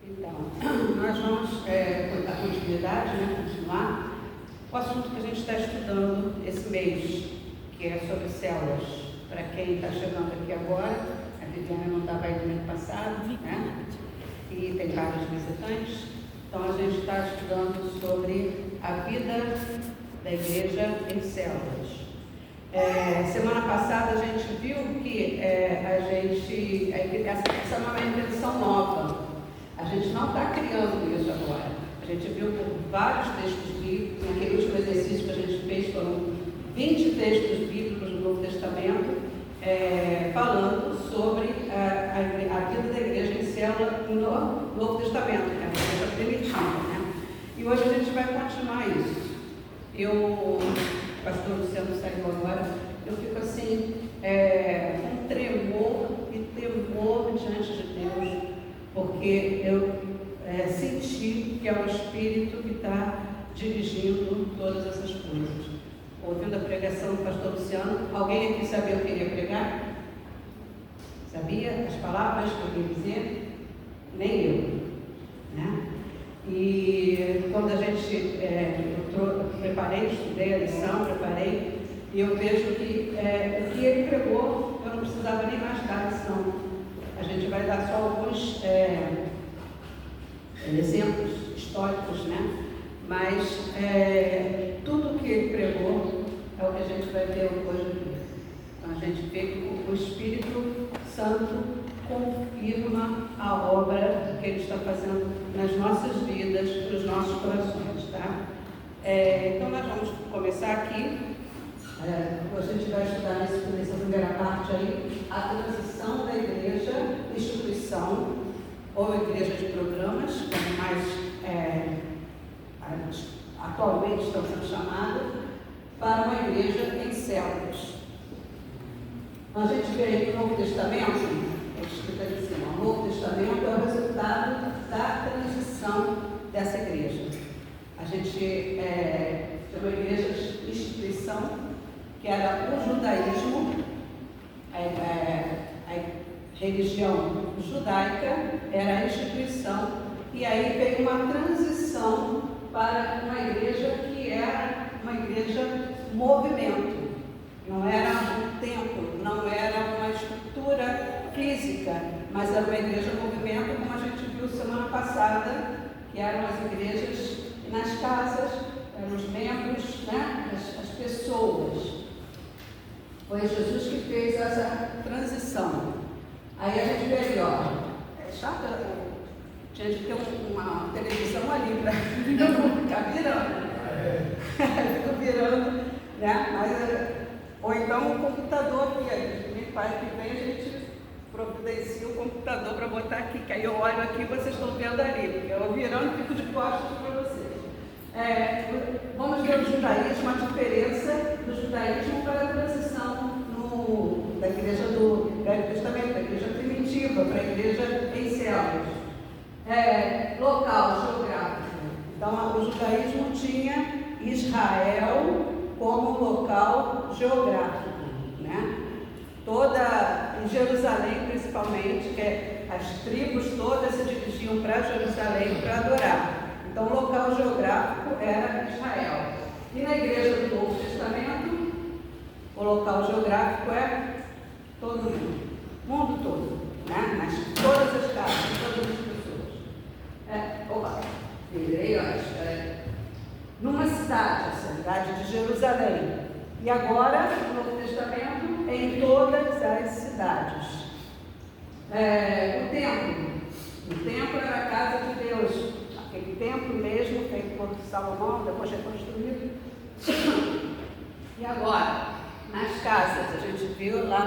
Então, nós vamos dar continuidade, continuar o assunto que a gente está estudando esse mês, que é sobre células. Para quem está chegando aqui agora, a Viviane não estava aí no ano passado, né? E tem vários visitantes. Então, a gente está estudando sobre a vida da igreja em células. Semana passada a gente viu que essa é uma invenção nova. A gente não está criando isso agora. A gente viu por vários textos bíblicos, naquele último exercício que a gente fez, foram 20 textos bíblicos do Novo Testamento, falando sobre a vida da igreja em célula no Novo Testamento, que é a igreja primitiva, né? E hoje a gente vai continuar isso. O pastor Luciano saiu agora, eu fico assim, com tremor e temor diante de Deus, porque eu senti que é o Espírito que está dirigindo todas essas coisas. Ouvindo a pregação do pastor Luciano, alguém aqui sabia o que ele ia pregar? Sabia as palavras que eu ia dizer? Nem eu, né? E quando a gente, eu preparei, estudei a lição, e eu vejo que o que ele pregou, eu não precisava nem mais dar a lição. A gente vai dar só alguns exemplos históricos, né? Mas tudo que ele pregou é o que a gente vai ver hoje aqui. Então a gente vê que o Espírito Santo confirma a obra que ele está fazendo nas nossas vidas, nos nossos corações, tá? Então nós vamos começar aqui. A gente vai estudar nessa primeira parte aí a transição da igreja, instituição, ou igreja de programas, como mais atualmente estão sendo chamadas, para uma igreja em células. A gente vê aí no Novo Testamento, escrito aqui em cima, o Novo Testamento é o resultado da transição dessa igreja. A gente tem uma igreja de instituição, que era o judaísmo, a religião judaica era a instituição, e aí veio uma transição para uma igreja que era uma igreja movimento. Não era um templo, não era uma estrutura física, mas era uma igreja movimento, como a gente viu semana passada, que eram as igrejas nas casas, eram os membros, né, as pessoas. Foi Jesus que fez essa transição. Aí a gente vê ali, é chato, tinha de ter uma televisão ali para não ficar virando. Fico virando, né? Mas, ou então um computador aqui, me faz que vem, a gente providencia o computador para botar aqui, que aí eu olho aqui e vocês estão vendo ali, porque eu virando fico de costas para vocês. Vamos ver o judaísmo, a diferença do judaísmo para a transição da igreja do Velho Testamento, da igreja primitiva, para a igreja em células. Local, geográfico. Então, o judaísmo tinha Israel como local geográfico, né? Em Jerusalém, principalmente, que as tribos todas se dirigiam para Jerusalém para adorar. Então, o local geográfico era Israel. E na igreja do Novo Testamento, o local geográfico é todo mundo todo, né? Mas todas as casas, todas as pessoas. Virei, numa cidade, a cidade de Jerusalém. E agora, no Novo Testamento, em todas as cidades. O templo era a casa de Deus. Aquele templo mesmo, feito por Salomão, depois reconstruído. E agora, nas casas, a gente viu lá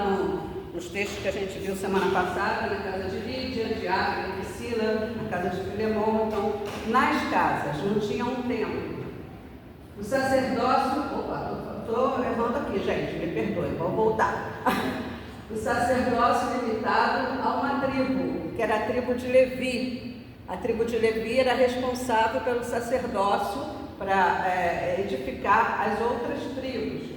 nos textos que a gente viu semana passada, na casa de Lídia, de África, Priscila, na casa de Filemão. Então, nas casas, não tinha um templo. O sacerdócio, estou errando aqui, gente, me perdoe, vou voltar. O sacerdócio limitado a uma tribo, que era a tribo de Levi. A tribo de Levi era responsável pelo sacerdócio para edificar as outras tribos.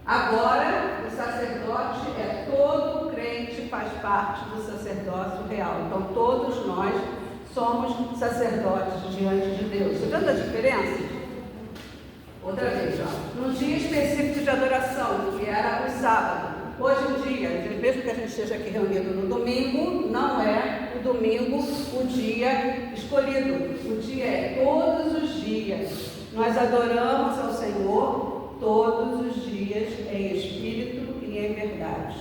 Agora, o sacerdote todo crente faz parte do sacerdócio real. Então, todos nós somos sacerdotes diante de Deus. Você vendo a diferença? Outra vez, ó. Num dia específico de adoração, que era o sábado. Hoje em dia, mesmo que a gente esteja aqui reunido no domingo, não é o domingo o dia escolhido. O dia é todos os dias. Nós adoramos ao Senhor todos os dias em espírito e em verdade.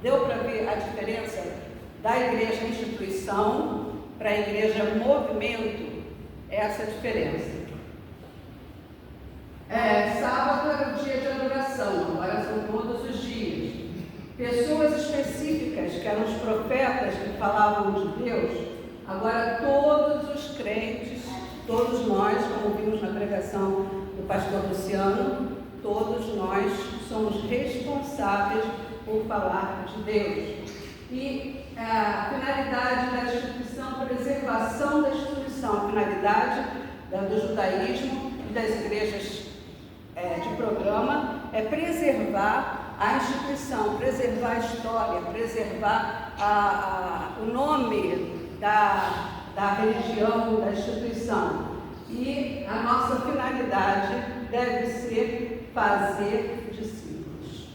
Deu para ver a diferença da igreja instituição para a igreja movimento? Essa é a diferença. Sábado era o dia de adoração, agora são todos os dias. Pessoas específicas, que eram os profetas que falavam de Deus, agora todos os crentes, todos nós, como vimos na pregação do pastor Luciano, todos nós somos responsáveis por falar de Deus. E a finalidade da instituição, preservação da instituição, a finalidade do judaísmo e das igrejas de programa é preservar a instituição, preservar a história, preservar o nome da religião, da instituição. E a nossa finalidade deve ser fazer discípulos.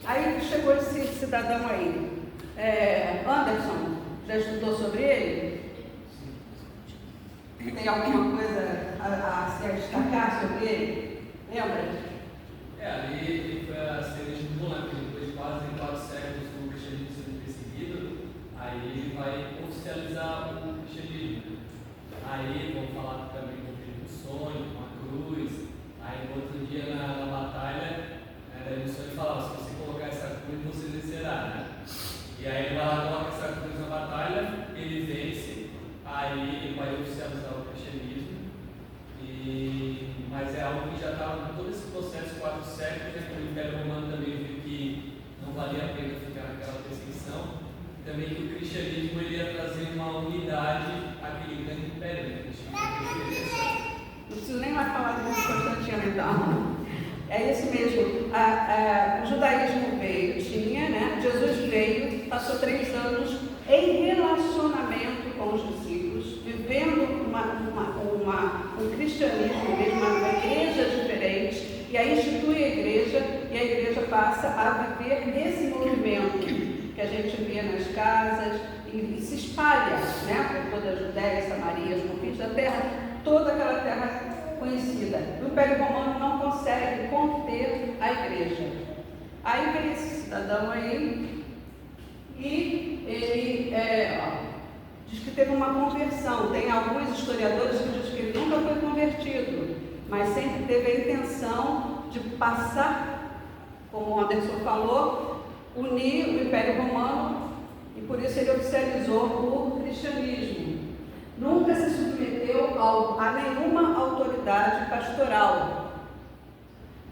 Aí chegou esse cidadão aí, Anderson, já estudou sobre ele? Tem alguma coisa a se destacar sobre ele? Lembra? Ali ele foi a cereja do bolo, porque depois de quase 4 séculos do cristianismo sendo perseguido, aí ele vai oficializar o cristianismo. Aí vamos falar também do sonho, com a cruz. Aí no outro dia na batalha, o sonho falava: se você colocar essa cruz, você vencerá, né? E aí ele vai lá, coloca essa cruz na batalha, ele vence, aí ele vai oficializar o cristianismo. Mas é algo que já estava em todo esse processo, 4 séculos, quando o Império Romano também viu que não valia a pena ficar naquela perseguição, também que o cristianismo ele ia trazer uma unidade àquele grande império. Não preciso nem mais falar de Constantino, então. É isso mesmo. O judaísmo veio, Jesus veio, passou 3 anos em relacionamento com os discípulos, vivendo um cristianismo mesmo, uma igreja diferente, e aí institui a igreja, e a igreja passa a viver nesse movimento que a gente vê nas casas e se espalha, por toda a Judéia, Samaria, os confins da terra, toda aquela terra conhecida. O Império Romano não consegue conter a igreja. Aí vem esse cidadão aí e ele diz que teve uma conversão. Tem alguns historiadores que dizem que ele nunca foi convertido, mas sempre teve a intenção de passar, como o Anderson falou, unir o Império Romano, e por isso ele oficializou o cristianismo. Nunca se submeteu a nenhuma autoridade pastoral.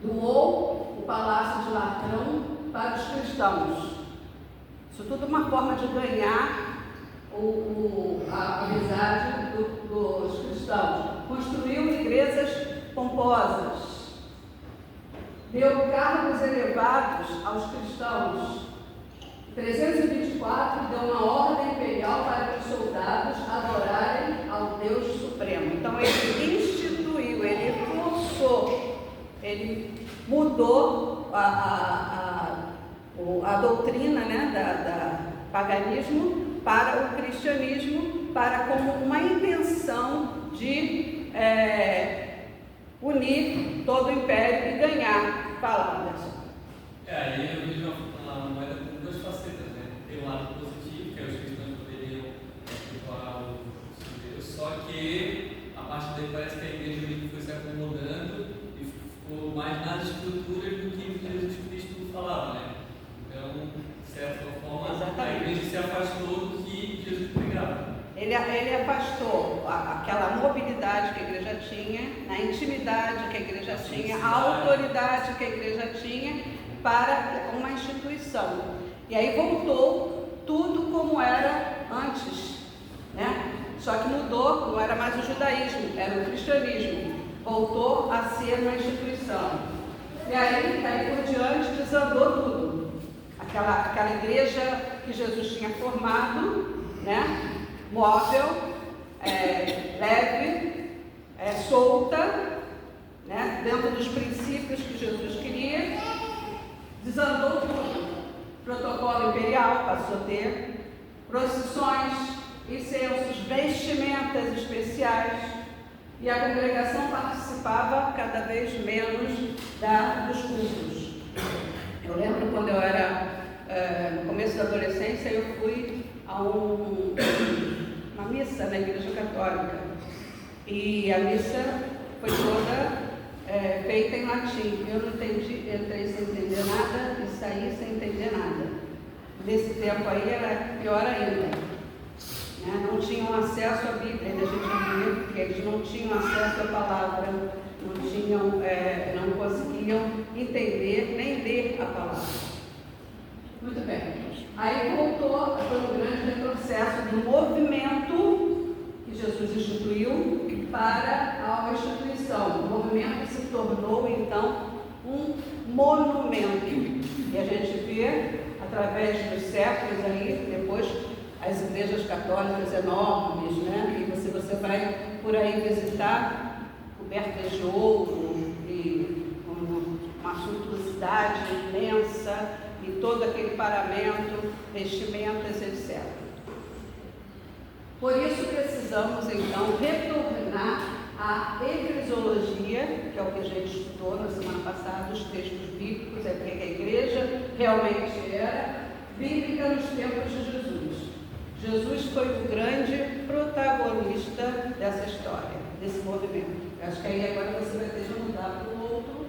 Doou o palácio de Latrão para os cristãos. Isso tudo é uma forma de ganhar a amizade dos cristãos. Construiu igrejas pomposas. Deu cargos elevados aos cristãos. Em 324, deu uma ordem imperial para que os soldados adorarem ao Deus Supremo. Então, ele instituiu, ele forçou, ele mudou a doutrina da paganismo para o cristianismo, como uma intenção de unir todo o império e ganhar. Fala, Anderson. Aí eu vejo uma moeda com 2 facetas, né? Tem um lado positivo, que é os cristãos poderiam cultuar os judeus, só que a partir daí parece que a igreja foi se acomodando e ficou mais nas estruturas do que Jesus Cristo falava, né? Então, de certa forma, a igreja se afastou do que Jesus pregava. Ele afastou aquela mobilidade que a igreja tinha, a intimidade que a igreja tinha, a autoridade que a igreja tinha para uma instituição. E aí voltou tudo como era antes, Só que mudou, não era mais o judaísmo, era o cristianismo. Voltou a ser uma instituição. E aí por diante desandou tudo. Aquela igreja que Jesus tinha formado, né? Móvel, leve, solta, né? Dentro dos princípios que Jesus queria. Desandou tudo. Protocolo imperial passou a ter procissões, incensos, vestimentas especiais, e a congregação participava cada vez menos dos cultos. Eu lembro quando eu era no começo da adolescência, eu fui a uma missa na Igreja Católica, e a missa foi toda feita em latim. Eu não entendi, entrei sem entender nada e saí sem entender nada. Nesse tempo aí era pior ainda, né? Não tinham acesso à Bíblia, a gente viu que eles não tinham acesso à palavra, não conseguiam entender nem ler a palavra. Muito bem. Aí voltou, foi um grande retrocesso do movimento que Jesus instituiu para a instituição. O movimento se tornou, então, um monumento. E a gente vê, através dos séculos aí, depois, as igrejas católicas enormes, né? E você vai por aí visitar, cobertas de ouro, e uma suntuosidade imensa, e todo aquele paramento, vestimentas, etc. Por isso precisamos, então, retornar à eclesiologia, que é o que a gente estudou na semana passada, os textos bíblicos, é porque a igreja realmente era bíblica nos tempos de Jesus. Jesus foi o grande protagonista dessa história, desse movimento. Acho que aí agora você vai ter de mudar para o outro,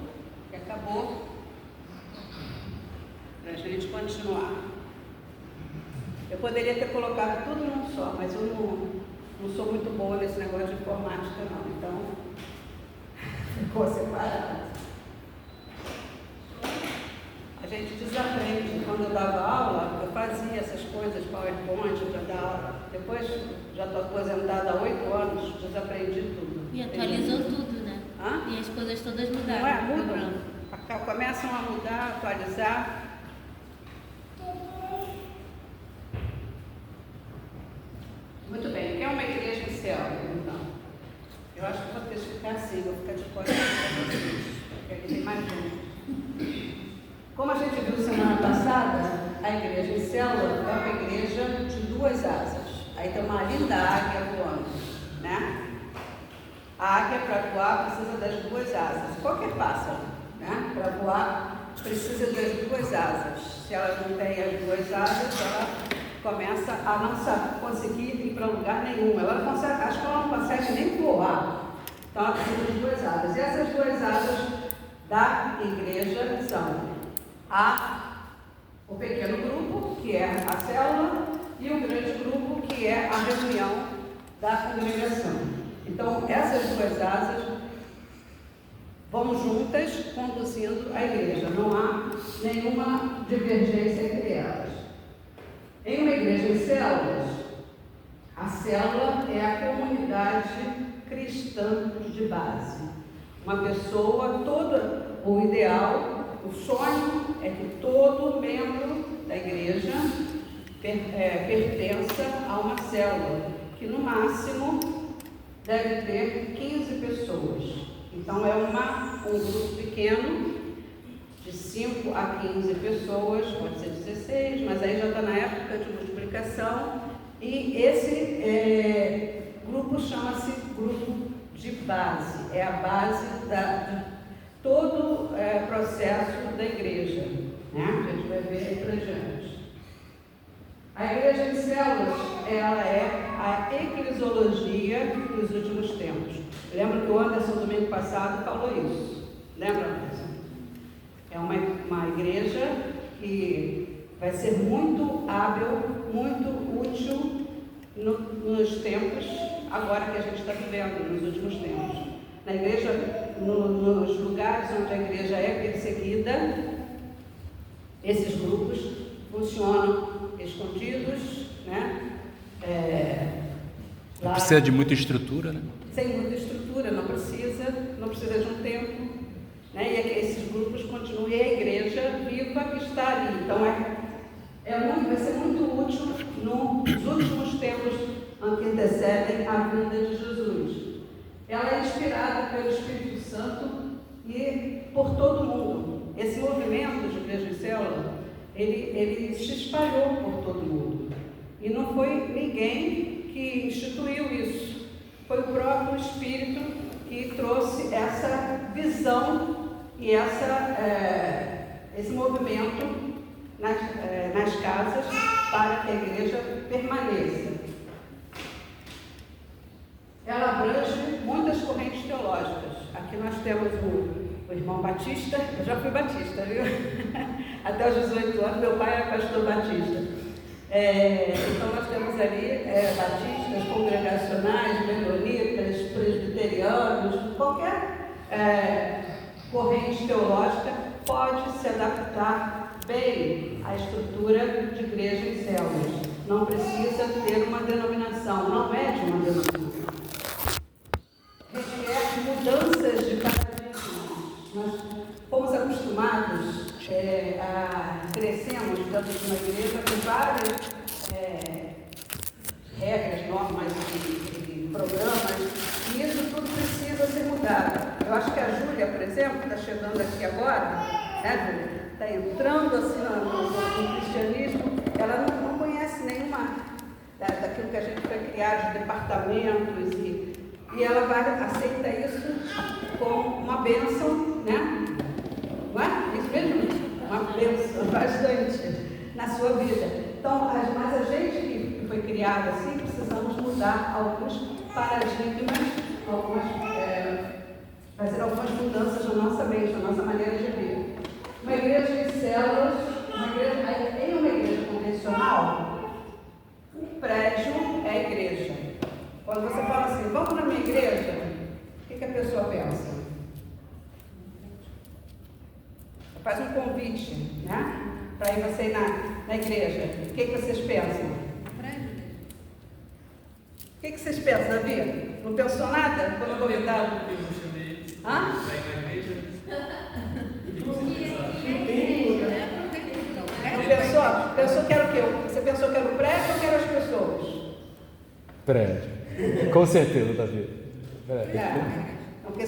que acabou, para a gente continuar. Eu poderia ter colocado tudo num só, mas eu não sou muito boa nesse negócio de informática, não. Então, ficou separado. A gente desaprende. Quando eu dava aula, eu fazia essas coisas, PowerPoint, para dar aula. Depois, já estou aposentada há 8 anos, desaprendi tudo. E atualizou tudo, né? Hã? E as coisas todas mudaram. Não é? Mudam. Começam a mudar, atualizar. Muito bem, quer uma igreja em céu, então? Eu acho que vou ter que ficar assim, vou ficar de fora para vocês, porque aqui tem mais gente. Como a gente viu semana passada, a igreja em célula é uma igreja de 2 asas. Aí tem uma linda águia voando, né? A águia, para voar, precisa das 2 asas. Qualquer pássaro, né? Para voar, precisa das 2 asas. Se ela não tem as 2 asas, ela começa a não conseguir ir para lugar nenhum. Ela não consegue, acho que ela não consegue nem voar. Então ela precisa de 2 asas. E essas 2 asas da igreja são o pequeno grupo, que é a célula, e o grande grupo, que é a reunião da congregação. Então essas 2 asas vão juntas conduzindo a igreja. Não há nenhuma divergência entre elas. Em uma igreja em células, a célula é a comunidade cristã de base. Uma pessoa toda, o ideal, o sonho é que todo membro da igreja pertença a uma célula, que no máximo deve ter 15 pessoas. Então é um grupo pequeno, de 5 a 15 pessoas, pode ser 16, mas aí já está na época de multiplicação, e esse grupo chama-se grupo de base, é a base de todo o processo da igreja, né? A gente vai ver aí para diante. A igreja de células, ela é a eclesiologia dos últimos tempos. Lembra que o Anderson, domingo passado, falou isso? Lembra, Anderson? É uma igreja que vai ser muito hábil, muito útil nos tempos agora que a gente está vivendo, nos últimos tempos. Na igreja, nos lugares onde a igreja é perseguida, esses grupos funcionam escondidos, né? Não precisa de muita estrutura, né? Sem muita estrutura, não precisa de um tempo, né? E esses grupos continuam, e a igreja viva que está ali. Então vai ser muito útil nos últimos tempos antecedem a vinda de Jesus. Ela é inspirada pelo Espírito Santo e por todo mundo. Esse movimento de igreja em célula, ele se espalhou por todo mundo. E não foi ninguém que instituiu isso. Foi o próprio Espírito que trouxe essa visão e esse movimento nas casas para que a igreja permaneça. Ela abrange muitas correntes teológicas. Aqui nós temos o irmão Batista, eu já fui batista, viu? Até os 18 anos, meu pai era pastor batista. Então nós temos ali batistas, congregacionais, menonitas, presbiterianos, qualquer corrente teológica pode se adaptar bem à estrutura de igreja em células. Não precisa ter uma denominação, não é de uma denominação. Requer mudanças de paradigma. Nós fomos acostumados crescemos dentro de uma igreja com várias regras, normas e programas, e isso tudo precisa ser mudado. Eu acho que a Júlia, por exemplo, que está chegando aqui agora, né, Júlia? Está entrando assim no cristianismo, ela não conhece nenhuma daquilo que a gente foi criar, de departamentos, e ela aceita isso como uma bênção, né? Não é? Isso mesmo? Uma bênção bastante na sua vida. Então, mas a gente que foi criado assim, precisamos mudar alguns paradigmas, fazer algumas mudanças na nossa mente, na nossa maneira de ver. Uma igreja de células, em uma igreja convencional, o prédio é a igreja. Quando você fala assim, vamos na minha igreja, o que a pessoa pensa? Faz um convite, né? Para ir você ir na igreja. O que vocês pensam? O que vocês pensam, Davi? Não pensou nada? Quando eu convidava? Hã? Não pensou? Pensou que era o quê? Você pensou que era o prédio ou que eram as pessoas? Prédio. Com certeza, Davi. Porque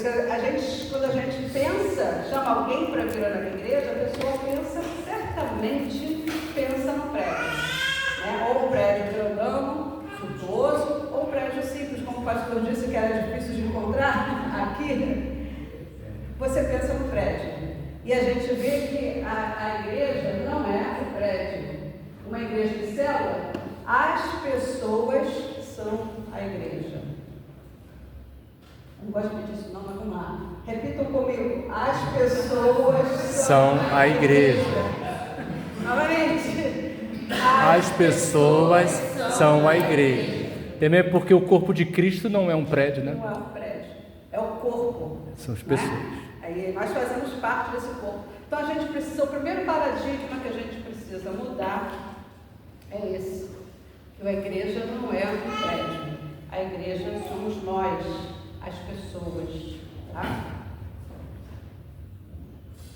quando a gente pensa, chama alguém para vir na igreja, a pessoa certamente pensa no prédio. Né? Ou um prédio grandão, suntuoso, ou um prédio simples, como o pastor disse que era difícil de encontrar aqui. Você pensa no prédio. E a gente vê que a igreja não é o prédio. Uma igreja de célula, as pessoas são a igreja. Não gosto disso não, mas vamos lá. Repitam comigo. As pessoas são a igreja. Novamente. As pessoas são a igreja. Também é porque o corpo de Cristo não é um prédio, né? Não é um prédio, é o corpo. São as pessoas. Né? Aí nós fazemos parte desse corpo. Então a gente precisa, o primeiro paradigma que a gente precisa mudar é esse. Que a igreja não é um prédio. A igreja somos nós, as pessoas. Tá?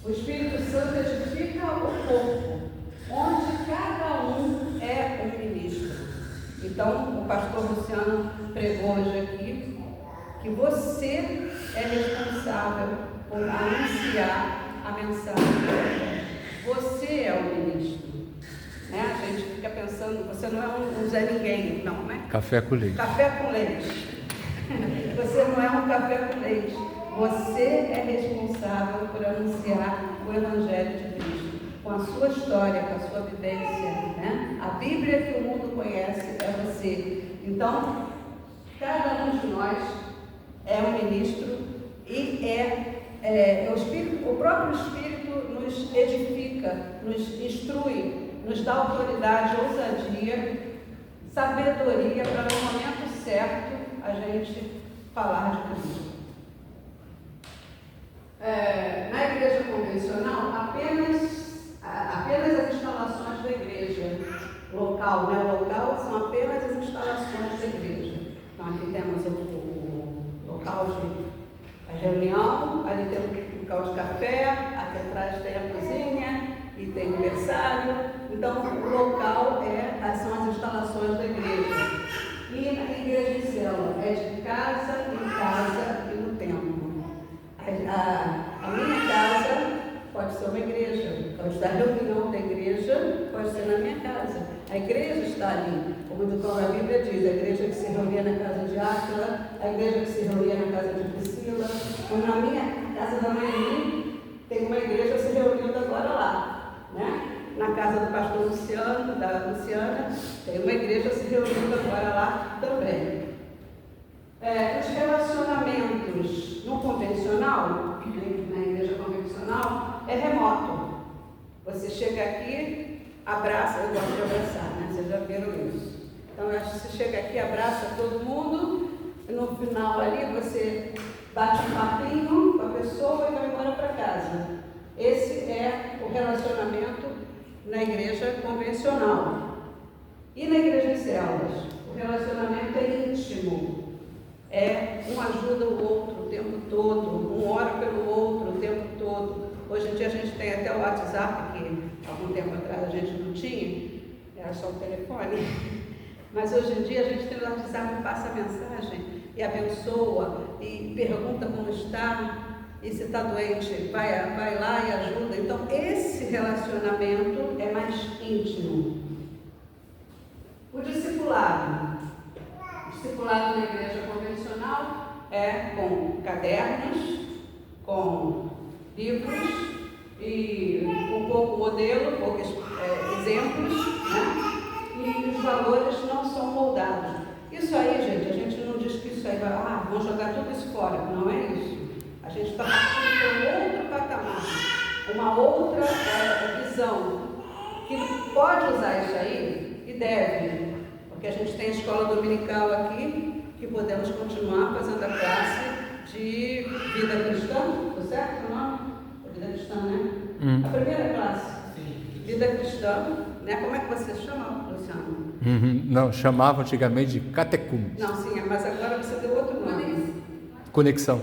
O Espírito Santo edifica o corpo, onde cada um é um ministro. Então, o pastor Luciano pregou hoje aqui que você é responsável por anunciar a mensagem. Você é o ministro. Né? A gente fica pensando, você não é um Zé Ninguém, não, né? Café com leite. Café com leite. Você não é um café com leite. Você é responsável por anunciar o Evangelho de Cristo. Com a sua história, com a sua vivência. Né? A Bíblia que o mundo conhece é você. Então, cada um de nós é um ministro e o próprio Espírito nos edifica, nos instrui, nos dá autoridade, ousadia, sabedoria para no momento certo a gente falar de Cristo. Na igreja convencional, apenas as instalações da igreja local, né? Local são apenas as instalações da igreja. Então aqui temos o local de reunião, ali tem o local de café, aqui atrás tem a cozinha e tem o berçário. Então o local são as instalações da igreja. E pode ser na minha casa. A igreja está ali. Como a Bíblia diz, a igreja que se reunia na casa de Áquila, a igreja que se reunia na casa de Priscila. Ou na minha casa da Noemi, tem uma igreja se reunindo agora lá, né? Na casa do pastor Luciano, da Luciana, tem uma igreja se reunindo agora lá também. Os relacionamentos no convencional, na igreja convencional, é remoto. Você chega aqui, abraça, eu gosto de abraçar, né? Vocês já viram isso. Então, você chega aqui, abraça todo mundo, e no final ali você bate um papinho com a pessoa e vai embora para casa. Esse é o relacionamento na igreja convencional. E na igreja em células, o relacionamento é íntimo. Um ajuda o outro o tempo todo, um ora pelo outro o tempo todo. Hoje em dia a gente tem até o WhatsApp, que algum tempo atrás a gente não tinha, era só o telefone. Mas hoje em dia a gente tem o WhatsApp, passa mensagem e abençoa e pergunta como está. E se está doente, vai lá e ajuda. Então, esse relacionamento é mais íntimo. O discipulado. O discipulado na igreja convencional é com cadernos, com livros e um pouco modelo, poucos exemplos, né? E os valores não são moldados. Isso aí, gente, a gente não diz que isso aí vai, vamos jogar tudo isso fora. Não é isso. A gente está partindo para um outro patamar, uma outra visão, que pode usar isso aí e deve, porque a gente tem a escola dominical aqui, que podemos continuar fazendo a classe de vida cristã, tá certo o nome? Vida cristã, né? A primeira classe, vida cristã, né? Como é que você chama, Luciano? Não, chamava antigamente de catecumes. Não, sim, mas agora você deu outro nome. Conexão.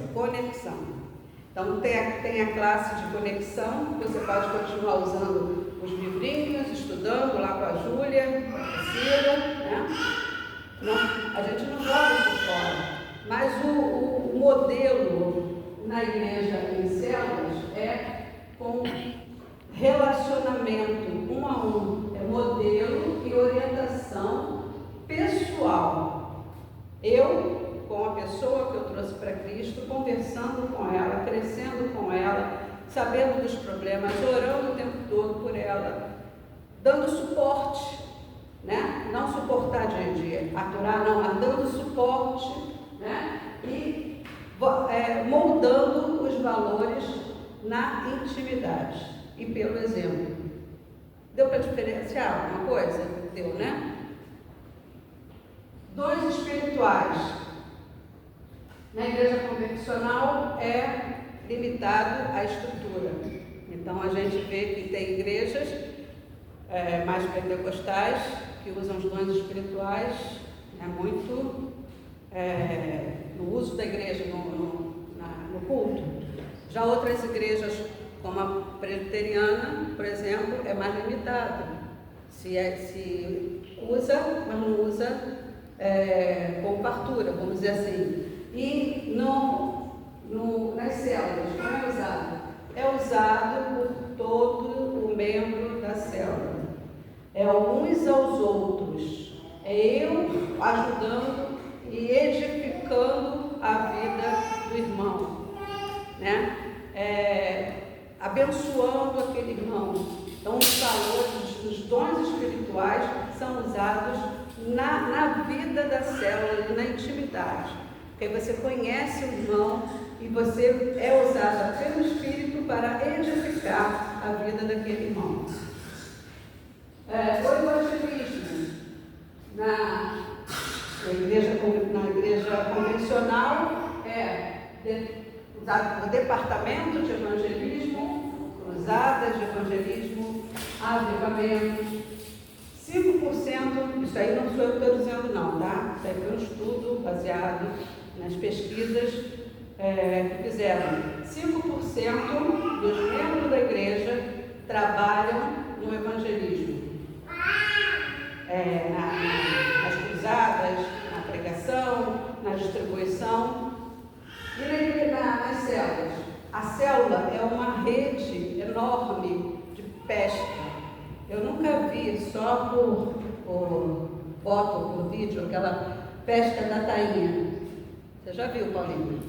Então tem a classe de conexão, você pode continuar usando os livrinhos, estudando lá com a Júlia, com a Priscila, né? Não, a gente não joga isso fora. Mas o modelo na igreja em células é com relacionamento um a um, é modelo e orientação pessoal. Eu com a pessoa que eu trouxe para Cristo, conversando com ela, crescendo com ela, sabendo dos problemas, orando o tempo todo por ela, dando suporte, né? Não suportar de aturar, não, mas dando suporte, né? E moldando os valores na intimidade e pelo exemplo. Deu para diferenciar alguma coisa? Deu, né? Dons espirituais. Na igreja convencional é limitado à estrutura. Então a gente vê que tem igrejas mais pentecostais que usam os dons espirituais muito no uso da igreja, no culto. Já outras igrejas, como a presbiteriana, por exemplo, é mais limitado. Se usa, mas não usa com fartura, vamos dizer assim. E nas células, como é usado? É usado por todo o membro da célula. É uns aos outros. É eu ajudando e edificando a vida do irmão, né? Abençoando aquele irmão. Então, os valores, os dons espirituais são usados na vida da célula, na intimidade. Porque você conhece o irmão e você é usado pelo Espírito para edificar a vida daquele irmão. O evangelismo na igreja convencional o departamento de evangelismo, cruzadas de evangelismo, avivamentos. 5%, isso aí não sou eu que estou dizendo não, tá? Isso aí foi um estudo baseado nas pesquisas que fizeram. 5% dos membros da igreja trabalham no evangelismo. Nas cruzadas, na pregação, na distribuição e nas células. A célula é uma rede enorme de pesca. Eu nunca vi vi só por foto, por vídeo, aquela pesca da tainha. Você já viu, Paulinho?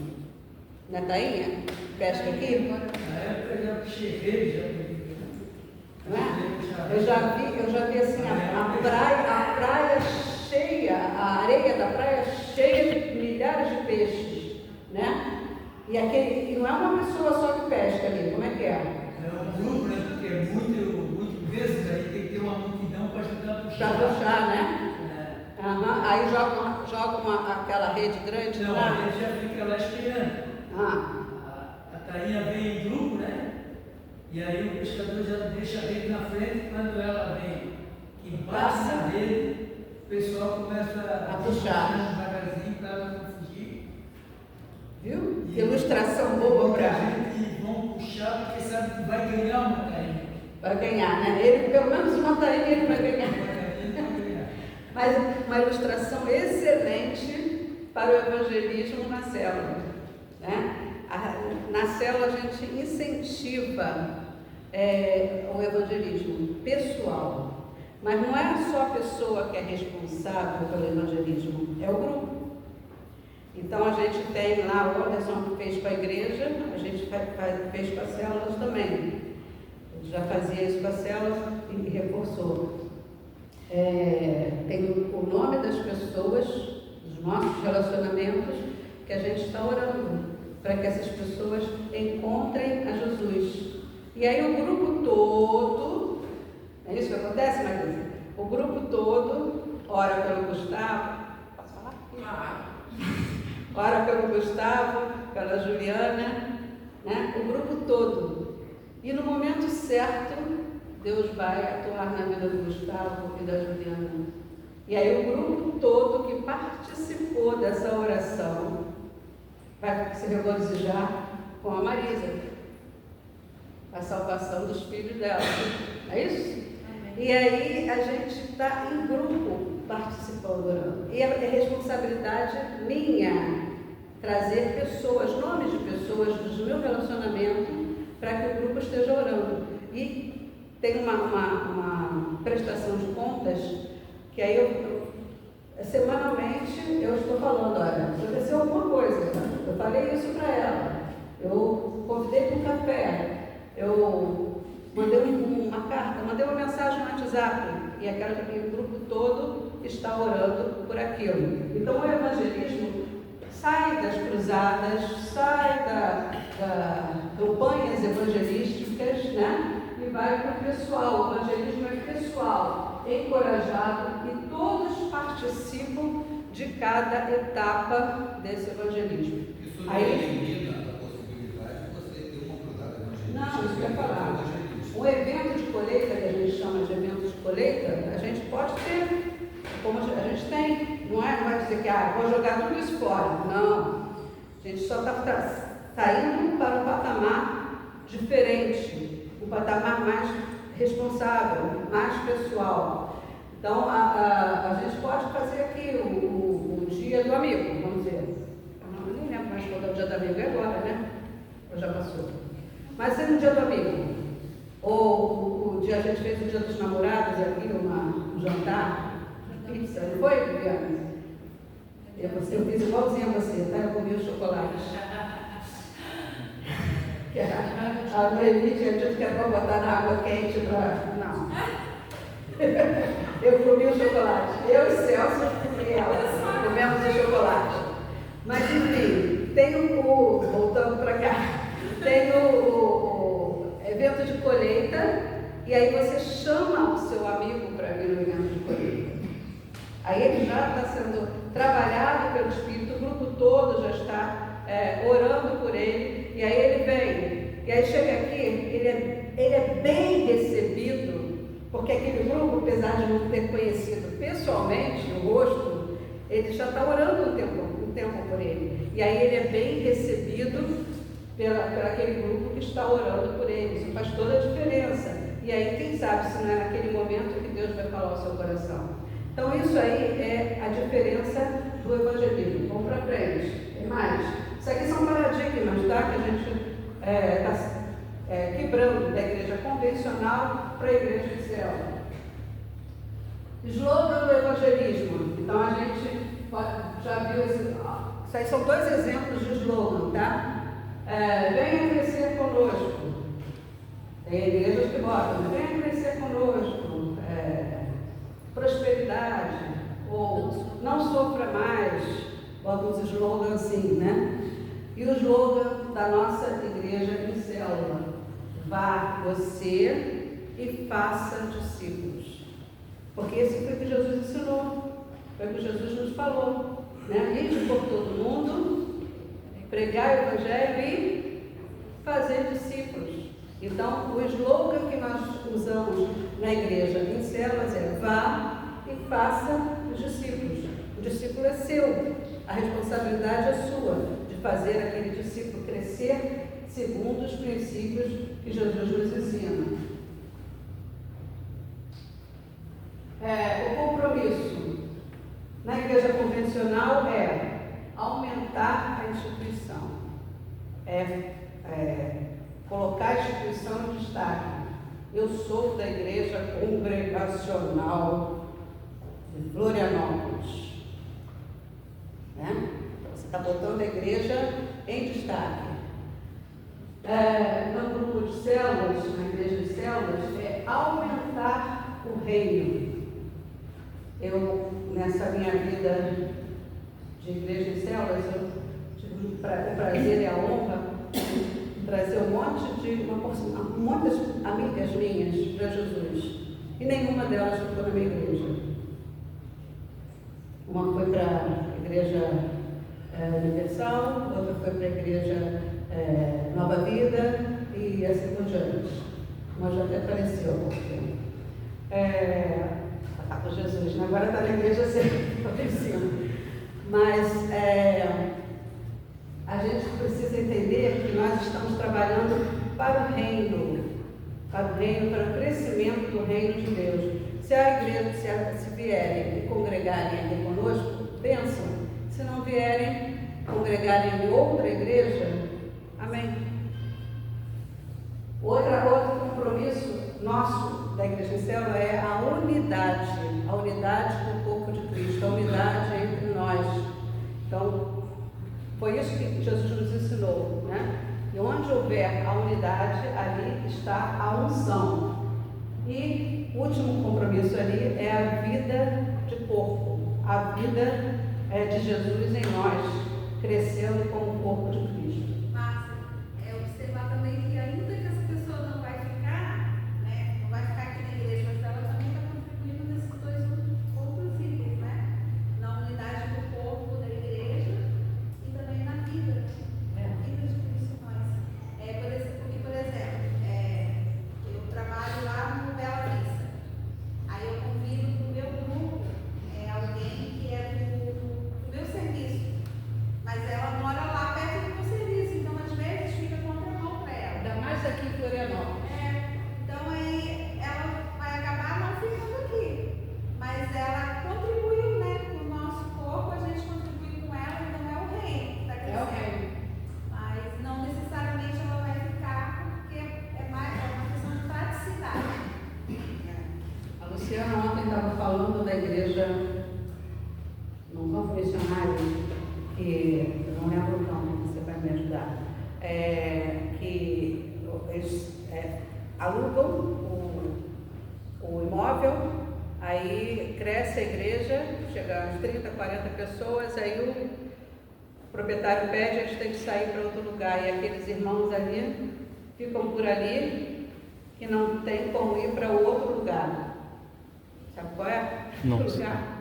Na tainha? Pesca aqui? Na época eu já cheguei, já vi. Não é? Eu já vi assim, a praia cheia, a areia da praia cheia de milhares de peixes, né? E não é uma pessoa só que pesca ali, como é que é? É um grupo, né? Porque é muito vezes aí tem que ter uma multidão para ajudar a puxar. Para puxar, né? É. Aí joga aquela rede grande Não, lá. a gente já fica lá esperando. A tainha vem em grupo, né? E aí o pescador já deixa a rede na frente, quando ela vem, que bate na rede, o pessoal começa a puxar devagarzinho para ela não fugir. Viu? E ilustração boa para a gente vão puxar porque sabe que vai ganhar uma tainha. Vai ganhar, né? Ele, pelo menos uma tainha ele vai ganhar. Mas uma ilustração excelente para o evangelismo na célula, né? Na célula a gente incentiva o evangelismo pessoal, mas não é só a pessoa que é responsável pelo evangelismo, é o grupo. Então a gente tem lá, o Anderson fez com a igreja, a gente fez com as células também. Ele já fazia isso com as células e reforçou. Tem o nome das pessoas, dos nossos relacionamentos, que a gente está orando para que essas pessoas encontrem a Jesus. E aí o grupo todo, é isso que acontece, Marisa? O grupo todo ora pelo Gustavo. Posso falar? Ora pelo Gustavo, pela Juliana, né? O grupo todo. E no momento certo, Deus vai atuar na vida do Gustavo e da Juliana. E aí o grupo todo que participou dessa oração vai se regozijar com a Marisa, a salvação dos filhos dela. É isso? E aí a gente está em grupo participando, orando. E é responsabilidade minha trazer pessoas, nomes de pessoas do meu relacionamento, para que o grupo esteja orando. E tem uma prestação de contas que aí semanalmente eu estou falando, olha, aconteceu alguma coisa, tá? Eu falei isso para ela, eu convidei para um café, eu mandei uma carta, mandei uma mensagem no WhatsApp, e o grupo todo está orando por aquilo. Então o evangelismo sai das cruzadas, sai das campanhas evangelísticas, né? E vai para o pessoal. O evangelismo é pessoal, encorajado, e todos participam de cada etapa desse evangelismo. Isso não Aí, elimina a possibilidade de você ter uma cruzada evangelística. não, isso que eu ia falar. O evento de colheita, que a gente chama de evento de colheita, a gente pode ter, como a gente tem, não vai dizer que vou jogar tudo isso fora. Não, a gente só está indo para um patamar diferente, um patamar mais responsável, mais pessoal. Então, a gente pode fazer aqui o dia do amigo, vamos dizer. Eu nem lembro mais quando é o dia do amigo, é agora, né? Ou já passou? Mas é no dia do amigo. Ou a gente fez o dia dos namorados aqui, um jantar, pizza, não foi, Viviane? Eu fiz igualzinho a você, tá? Eu comi o chocolate. A Noemi tinha dito que é bom botar na água quente para... Não. Eu comi o chocolate. Eu e Celso e ela comemos o chocolate. Mas enfim, tem voltando para cá, tem o evento de colheita, e aí você chama o seu amigo para vir no evento de colheita. Aí ele já está sendo trabalhado pelo Espírito, o grupo todo já está orando por ele, e aí ele vem, e aí chega aqui, ele é bem recebido, porque aquele grupo, apesar de não ter conhecido pessoalmente o rosto, ele já está orando um tempo por ele, e aí ele é bem recebido pela aquele grupo que está orando por ele. Isso faz toda a diferença. E aí, quem sabe se não é naquele momento que Deus vai falar ao seu coração. Então, isso aí é a diferença do evangelismo. Vamos para frente. Tem mais? Isso aqui são paradigmas, tá? Que a gente está quebrando da igreja convencional para a igreja de célula. Slogan do evangelismo. Então a gente já viu isso aí são 2 exemplos de slogan, tá? Venha crescer conosco. Tem igrejas que botam, venha crescer conosco. Prosperidade, ou não sofra mais, botam os slogans assim, né? E o slogan da nossa igreja em célula: vá você e faça discípulos. Porque esse foi o que Jesus ensinou, foi o que Jesus nos falou, né? Ide por todo mundo, pregar o evangelho e fazer discípulos. Então, o slogan que nós usamos na igreja em células é: vá e faça os discípulos. O discípulo é seu, a responsabilidade é sua de fazer aquele discípulo crescer segundo os princípios que Jesus nos ensina. O compromisso na igreja convencional é aumentar a instituição, colocar a instituição em destaque. Eu sou da igreja congregacional de Florianópolis, né? Então, você está botando a igreja em destaque. No grupo de células, na igreja de células, é aumentar o reino. Eu, nessa minha vida de igreja de células, eu tive o prazer e a honra de trazer muitas amigas minhas para Jesus. E nenhuma delas ficou na minha igreja. Uma foi para a igreja Universal, outra foi para a igreja Nova Vida e assim por diante. Uma já até faleceu há pouco tempo. Está com Jesus, né? Agora está na igreja sempre. Mas a gente precisa entender que nós estamos trabalhando para o reino, para o crescimento do reino de Deus. Se a igreja, se vierem e congregarem aqui conosco, pensam. Se não vierem congregarem em outra igreja, amém. Outro compromisso nosso da Igreja em Célula é a unidade do corpo de Cristo, a unidade entre nós. Então, foi isso que Jesus nos ensinou, né? E onde houver a unidade, ali está a unção. E o último compromisso ali é a vida de corpo, a vida de Jesus em nós, crescendo como o corpo de Cristo. Márcia, observar também que ainda que essa pessoa não vai ficar, né, não vai ficar aqui na igreja, mas ela também está contribuindo nesses 2 outros itens, né? Na unidade do corpo da igreja e também na vida, na vida de Cristo em nós. Por exemplo, eu trabalho lá no Bela Vista. Aí eu convido para o meu grupo alguém que é do meu serviço, mas ela mora lá perto do meu serviço, então às vezes fica contramão para ela. Ainda mais aqui em Florianópolis. Então aí ela vai acabar não ficando aqui, mas ela contribuiu, né, com o nosso corpo, a gente contribui com ela, então é o reino que está crescendo. É o reino. Mas não necessariamente ela vai ficar, porque é uma questão de praticidade. A Luciana ontem estava falando da igreja, num campo missionário, que eu não lembro o nome, você vai me ajudar, que eles alugam o imóvel, aí cresce a igreja, chega às 30, 40 pessoas, aí o proprietário pede, eles têm que sair para outro lugar, e aqueles irmãos ali ficam por ali, que não tem como ir para outro lugar. Sabe qual é? Não. O lugar?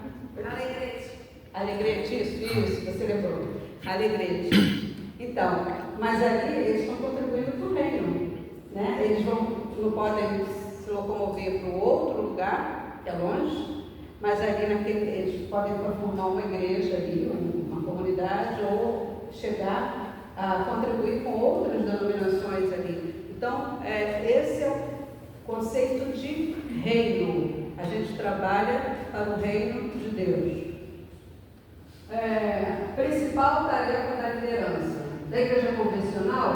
Alegrete, isso, você lembrou. Alegrete. Então, mas ali eles estão contribuindo para o reino, né? Eles não podem se locomover para o outro lugar, que é longe, mas ali eles podem formar uma igreja ali, uma comunidade, ou chegar a contribuir com outras denominações ali. Então, esse é o conceito de reino. A gente trabalha para o reino de Deus. Principal tarefa da liderança da igreja convencional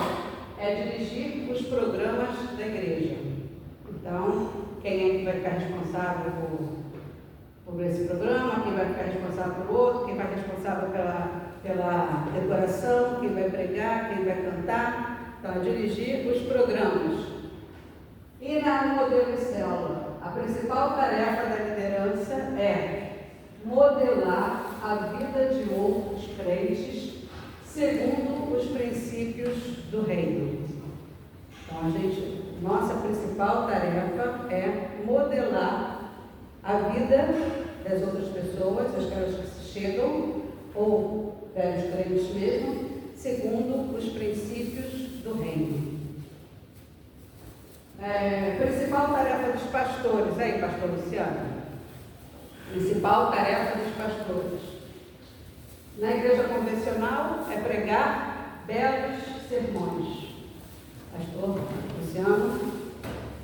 é dirigir os programas da igreja. Então, quem é que vai ficar responsável por esse programa, quem vai ficar responsável por outro, quem vai responsável pela decoração, quem vai pregar, quem vai cantar. Então, é dirigir os programas. E no modelo de célula, a principal tarefa da liderança é modelar a vida de outros crentes segundo os princípios do reino. Então, nossa principal tarefa é modelar a vida das outras pessoas, aquelas que chegam, ou velhos crentes mesmo, segundo os princípios do reino. Principal tarefa dos pastores, aí, pastor Luciano? Principal tarefa dos pastores. Na igreja convencional é pregar belos sermões. Pastor Luciano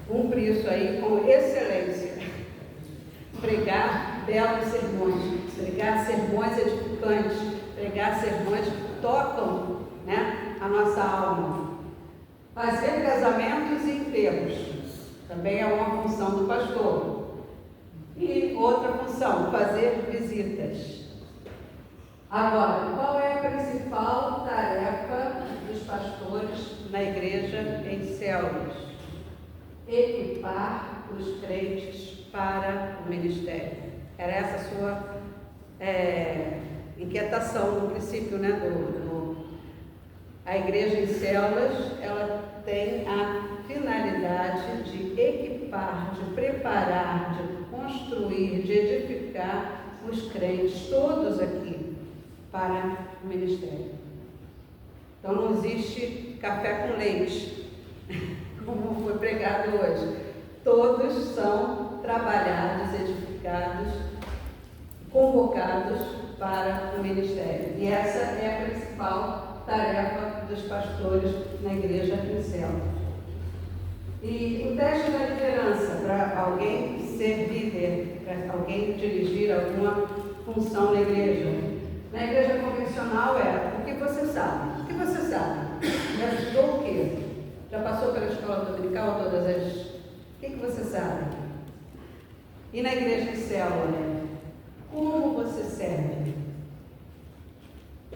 cumpre isso aí com excelência. Pregar belos sermões, pregar sermões edificantes, pregar sermões que tocam, né, a nossa alma. Fazer casamentos e enterros também é uma função do pastor. E outra função, fazer visitas. Agora, qual é a principal tarefa dos pastores na igreja em células? Equipar os crentes para o ministério. Era essa a sua inquietação no princípio, né? A igreja em células, ela tem a finalidade de equipar, de preparar, de construir, de edificar os crentes, todos aqui, para o ministério. Então não existe café com leite, como foi pregado hoje. Todos são trabalhados, edificados, convocados para o ministério. E essa é a principal tarefa dos pastores na igreja em célula. E o teste da liderança, para alguém ser líder, para alguém dirigir alguma função na igreja. Na igreja convencional é o que você sabe. O que você sabe? Já estudou o quê? Já passou pela escola dominical todas as... O que você sabe? E na igreja em célula, como você serve?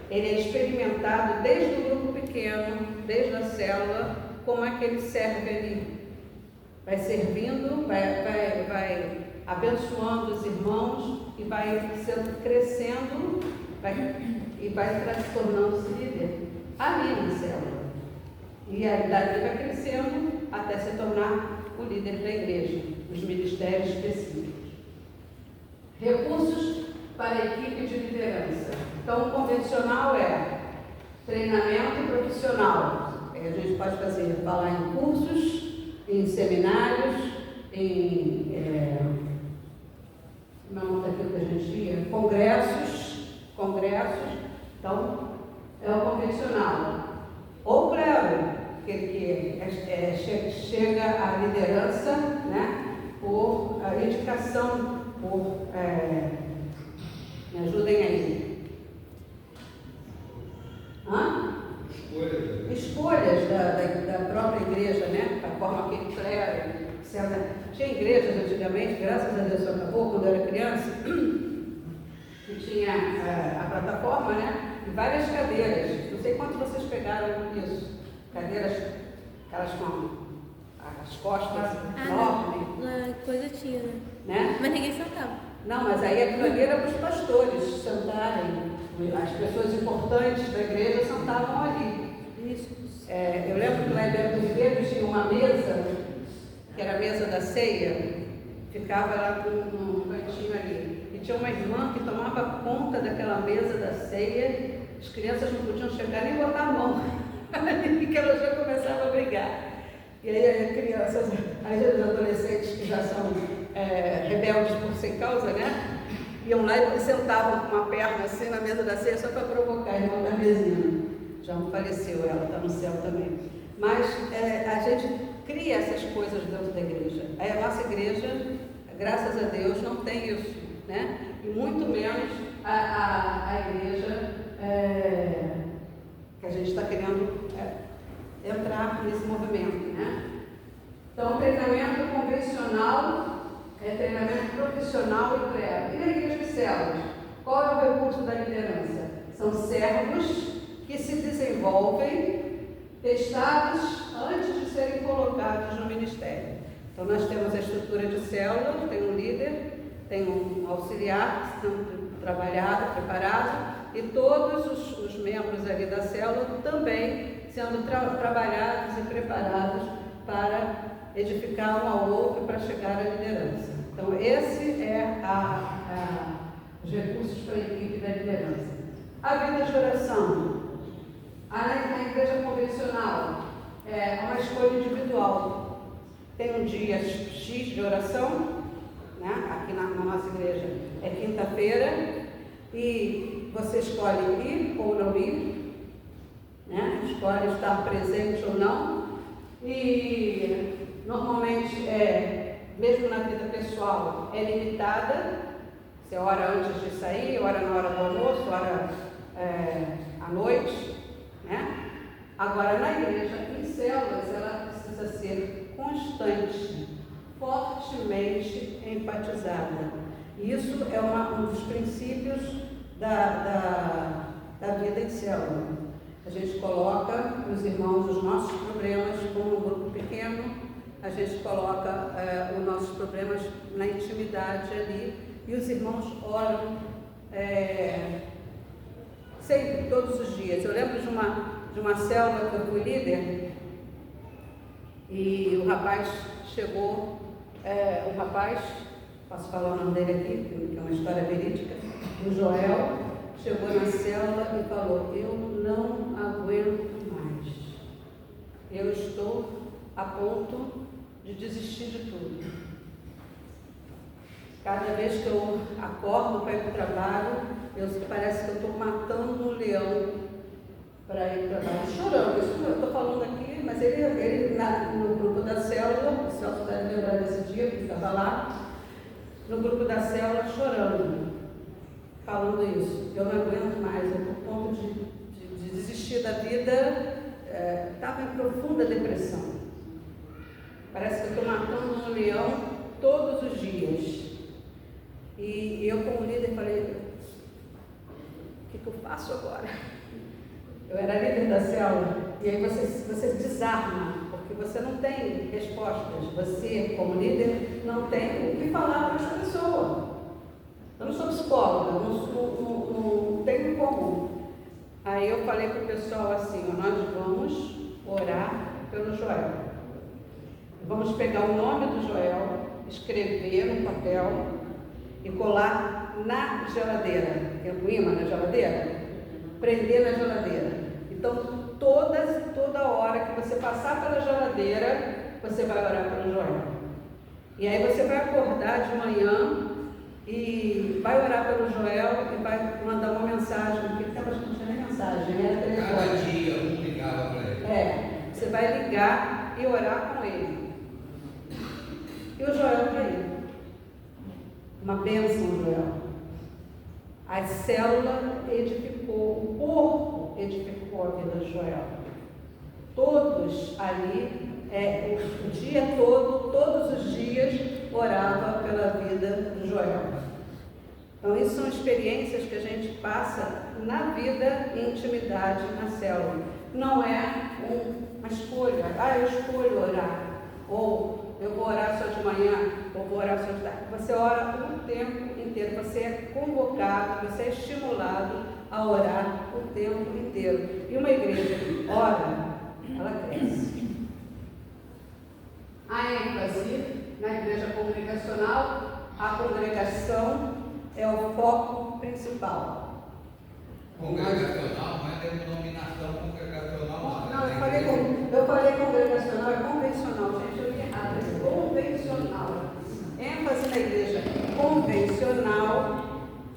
Ele é experimentado desde o grupo pequeno, desde a célula, como é que ele serve ali. Vai servindo, vai abençoando os irmãos e vai crescendo e vai se tornando-se líder ali na célula. E aí dali vai crescendo até se tornar o líder da igreja, os ministérios específicos. Recursos para a equipe de liderança. Então, o convencional é treinamento profissional. A gente pode falar em cursos, em seminários, em daquilo que a gente ia, congressos. Então, é o convencional. Ou clero, que chega à liderança, né, por indicação, me ajudem aí. Escolhas da própria igreja, né? A forma que ele clero. Tinha igrejas antigamente, graças a Deus acabou, quando eu era criança, que tinha a plataforma, né? E várias cadeiras. Não sei quantos vocês pegaram isso. Cadeiras, aquelas com as costas enormes. Coisa tinha, Né? mas ninguém sentava. Não, mas aí a cadeira para os pastores sentarem. As pessoas importantes da igreja sentavam ali. Isso. Eu lembro que lá em Bento Ribeiro tinha uma mesa, que era a mesa da ceia, ficava lá num cantinho ali. E tinha uma irmã que tomava conta daquela mesa da ceia, as crianças não podiam chegar nem botar a mão, que elas já começavam a brigar. E aí as crianças, os adolescentes que já são rebeldes por sem causa, né? Iam lá e sentavam com uma perna assim na mesa da ceia só para provocar a irmã da vizinha. Já não faleceu, ela está no céu também. Mas a gente cria essas coisas dentro da igreja. Aí a nossa igreja, graças a Deus, não tem isso, né? E muito menos a igreja que a gente está querendo entrar nesse movimento, né? Então, treinamento convencional, é treinamento profissional e pré. E na igreja de células, qual é o recurso da liderança? São servos que se desenvolvem, testados antes de serem colocados no ministério. Então nós temos a estrutura de célula, tem um líder, tem um auxiliar que estão trabalhado, preparado, e todos os membros ali da célula também sendo trabalhados e preparados para edificar um ao outro para chegar à liderança. Então esse é os recursos para a equipe da liderança. A vida de oração. Na igreja convencional é uma escolha individual. Tem um dia X de oração, né? Aqui na nossa igreja é quinta-feira, e você escolhe ir ou não ir, né? Escolhe estar presente ou não, e normalmente mesmo na vida pessoal, é limitada. Você ora antes de sair, ora na hora do almoço, ora à noite, né? Agora, na igreja, em células, ela precisa ser constante, fortemente enfatizada. E isso é um dos princípios da vida em célula. A gente coloca os irmãos os nossos problemas como um grupo pequeno, a gente coloca os nossos problemas na intimidade ali, e os irmãos oram sempre, todos os dias. Eu lembro de uma célula que eu fui líder, e o rapaz chegou, posso falar o nome dele aqui, que é uma história verídica, o Joel, chegou na célula e falou: eu não aguento mais, eu estou a ponto de desistir de tudo. Cada vez que eu acordo para ir para o trabalho, parece que eu estou matando um leão para ir para o trabalho, chorando. Isso eu estou falando aqui, mas ele no grupo da célula, o Celso está lembrando desse dia, que estava lá, no grupo da célula, chorando, falando isso. Eu não aguento mais, eu estou a ponto de desistir da vida, estava em profunda depressão. Parece que eu estou matando um leão todos os dias. E eu, como líder, falei: o que eu faço agora? Eu era líder da célula, e aí você desarma, porque você não tem respostas. Você, como líder, não tem o que falar para as pessoas. Eu não sou psicóloga, não tenho como. Aí eu falei para o pessoal assim: nós vamos orar pelo Joel. Vamos pegar o nome do Joel, escrever no papel e colar na geladeira. Tem um imã na geladeira? Prender na geladeira. Então, toda hora que você passar pela geladeira, você vai orar pelo Joel. E aí você vai acordar de manhã e vai orar pelo Joel e vai mandar uma mensagem, porque ele estava não tinha nem mensagem, era telefone. Cada dia um ligava para ele. Você vai ligar e orar com ele. E o Joel caiu. Uma bênção, Joel. A célula edificou, o corpo edificou a vida de Joel. Todos ali, o dia todo, todos os dias, orava pela vida de Joel. Então, isso são experiências que a gente passa na vida e intimidade na célula. Não é uma escolha. Eu escolho orar. Ou eu vou orar só de manhã, ou vou orar só de tarde. Você ora o tempo inteiro, você é convocado, você é estimulado a orar o tempo inteiro. E uma igreja que ora, ela cresce. A ênfase na igreja congregacional, a congregação é o foco principal. Congregacional não é denominação congregacional. Não, eu falei congregacional, é convencional, gente, eu li errado, é convencional. ênfase na igreja convencional,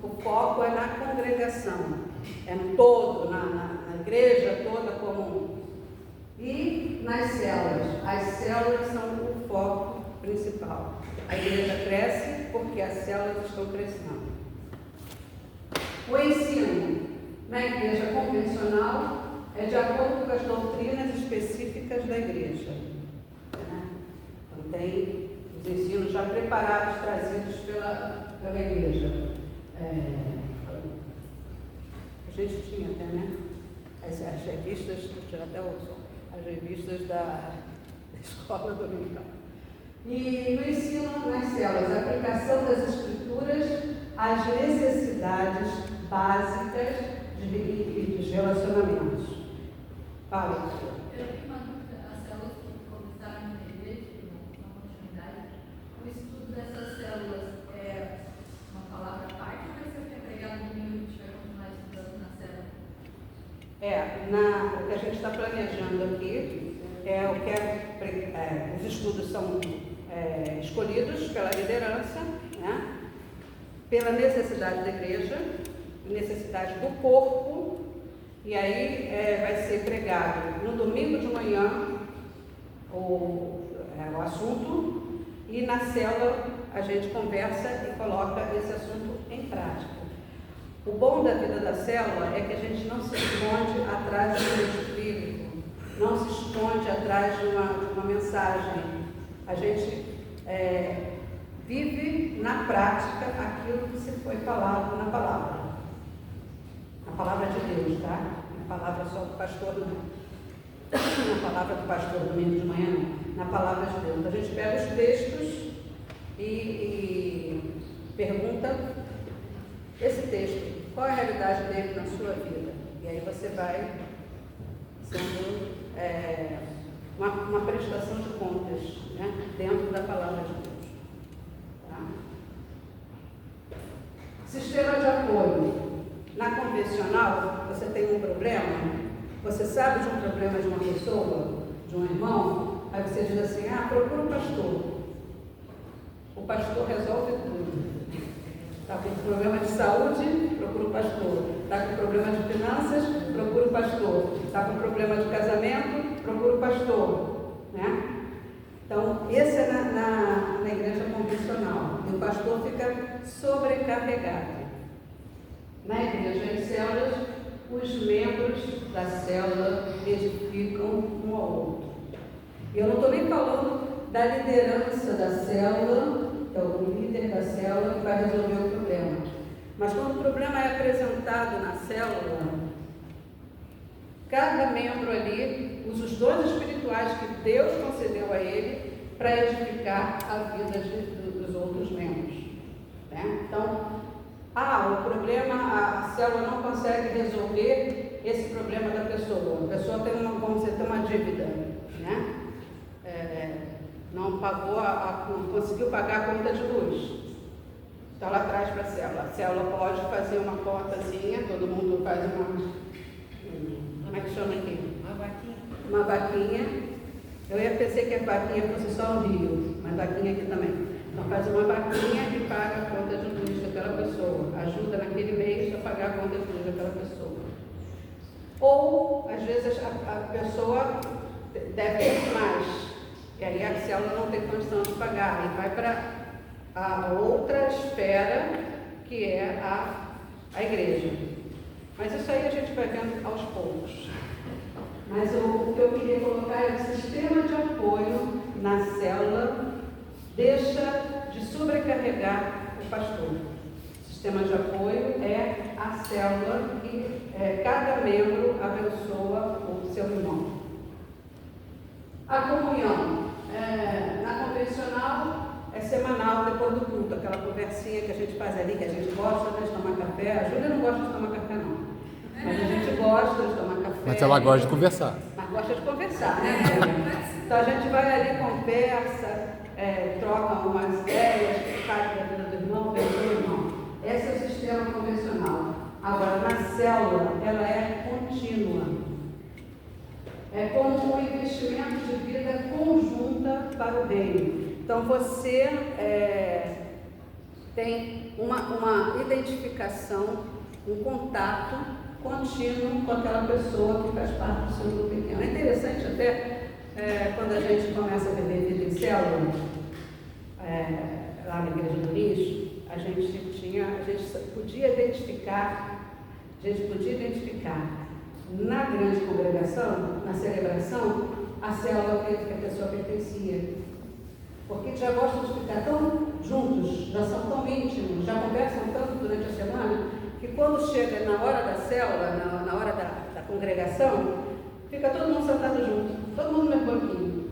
o foco é na congregação, é no todo, na igreja toda comum. E nas células, as células são o foco principal. A igreja cresce porque as células estão crescendo. O ensino na igreja convencional é de acordo com as doutrinas específicas da igreja. Então tem os ensinos já preparados, trazidos pela igreja. A gente tinha até, né? As revistas, tinha até as revistas da escola dominical. E no ensino nas células, a aplicação das escrituras às necessidades básicas dos relacionamentos. Fala. Eu tenho uma dúvida, as células que começaram na igreja, na continuidade, o estudo dessas células é uma palavra à parte ou vai ser pregado no domingo que a gente vai continuar estudando na célula? O que a gente está planejando aqui o que os estudos são escolhidos pela liderança, né, pela necessidade da igreja, necessidade do corpo, e aí vai ser pregado no domingo de manhã o assunto, e na célula a gente conversa e coloca esse assunto em prática. O bom da vida da célula é que a gente não se esconde atrás do espírito, não se esconde atrás de uma mensagem. A gente vive na prática aquilo que se foi falado na palavra de Deus, tá? Na palavra só do pastor, não. Na palavra do pastor domingo de manhã, não. Na palavra de Deus. A gente pega os textos e pergunta: esse texto, qual é a realidade dele na sua vida? E aí você vai sendo uma prestação de contas, né, dentro da palavra de Deus. Tá? Sistema de apoio. Na convencional, você tem um problema, você sabe de um problema de uma pessoa, de um irmão, aí você diz assim: procura o pastor. O pastor resolve tudo. Está com problema de saúde, procura o pastor. Está com problema de finanças, procura o pastor. Está com problema de casamento, procura o pastor. Né? Então, esse é na igreja convencional. E o pastor fica sobrecarregado. Na igreja em células, os membros da célula edificam um ao outro. E eu não estou nem falando da liderança da célula, que é o líder da célula que vai resolver o problema. Mas quando o problema é apresentado na célula, cada membro ali usa os dons espirituais que Deus concedeu a ele para edificar a vida dos outros membros. Né? Então, o problema, a célula não consegue resolver esse problema da pessoa. A pessoa tem uma dívida, né? Não pagou, não conseguiu pagar a conta de luz. Então ela traz para a célula. A célula pode fazer uma cotazinha, todo mundo faz como é que chama aqui? Uma vaquinha. Eu pensei que a vaquinha fosse só no Rio, mas vaquinha aqui também. Então faz uma vaquinha e paga a conta de luz daquela pessoa. Ajuda naquele mês a pagar a conta de luz daquela pessoa. Ou, às vezes, a pessoa deve mais. E aí a célula não tem condição de pagar. E vai para a outra esfera, que é a igreja. Mas isso aí a gente vai vendo aos poucos. Mas o que eu queria colocar é o sistema de apoio na célula deixa de sobrecarregar o pastor. O sistema de apoio é a célula que cada membro abençoa o seu irmão. A comunhão, na convencional, é semanal depois do culto, aquela conversinha que a gente faz ali, que a gente gosta de tomar café. A Júlia não gosta de tomar café, não. Mas a gente gosta de tomar café. Mas ela gosta de conversar. Mas gosta de conversar, né? Então a gente vai ali, conversa, troca umas ideias, faz da vida do irmão, vem do irmão. Esse é o sistema convencional. Agora, na célula, ela é contínua. É como um investimento de vida conjunta para o bem. Então, você tem uma identificação, um contato contínuo com aquela pessoa que faz parte do seu grupo pequeno. É interessante até, quando a gente começa a viver vida em célula, lá na Igreja do Lixo, a gente podia identificar na grande congregação, na celebração, a célula que a pessoa pertencia. porque já gostam de ficar tão juntos, já são tão íntimos, já conversam tanto durante a semana, que quando chega na hora da célula, na hora da congregação, fica todo mundo sentado junto, todo mundo no mesmo banquinho.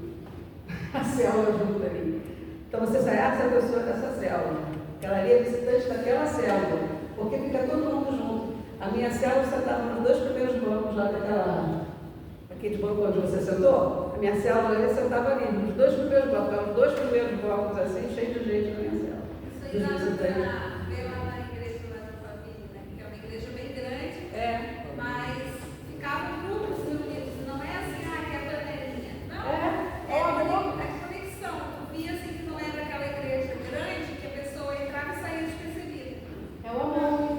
A célula junto ali. Então você sai, essa pessoa dessa célula, ela ali é visitante daquela célula, porque fica todo mundo junto. A minha célula sentava nos 2 primeiros bancos lá aquele banco onde você sentou, a minha célula ali sentava ali, nos 2 primeiros bancos, eram os 2 primeiros bancos assim, cheio de gente na minha célula. Isso aí lá na igreja lá da família, né? Que é uma igreja bem grande, mas ficavam grupos reunidos, não é assim, que é a panelinha. Não, é conexão. Tu via assim que não era aquela igreja grande que a pessoa entrava e saía despercebida. É o amor.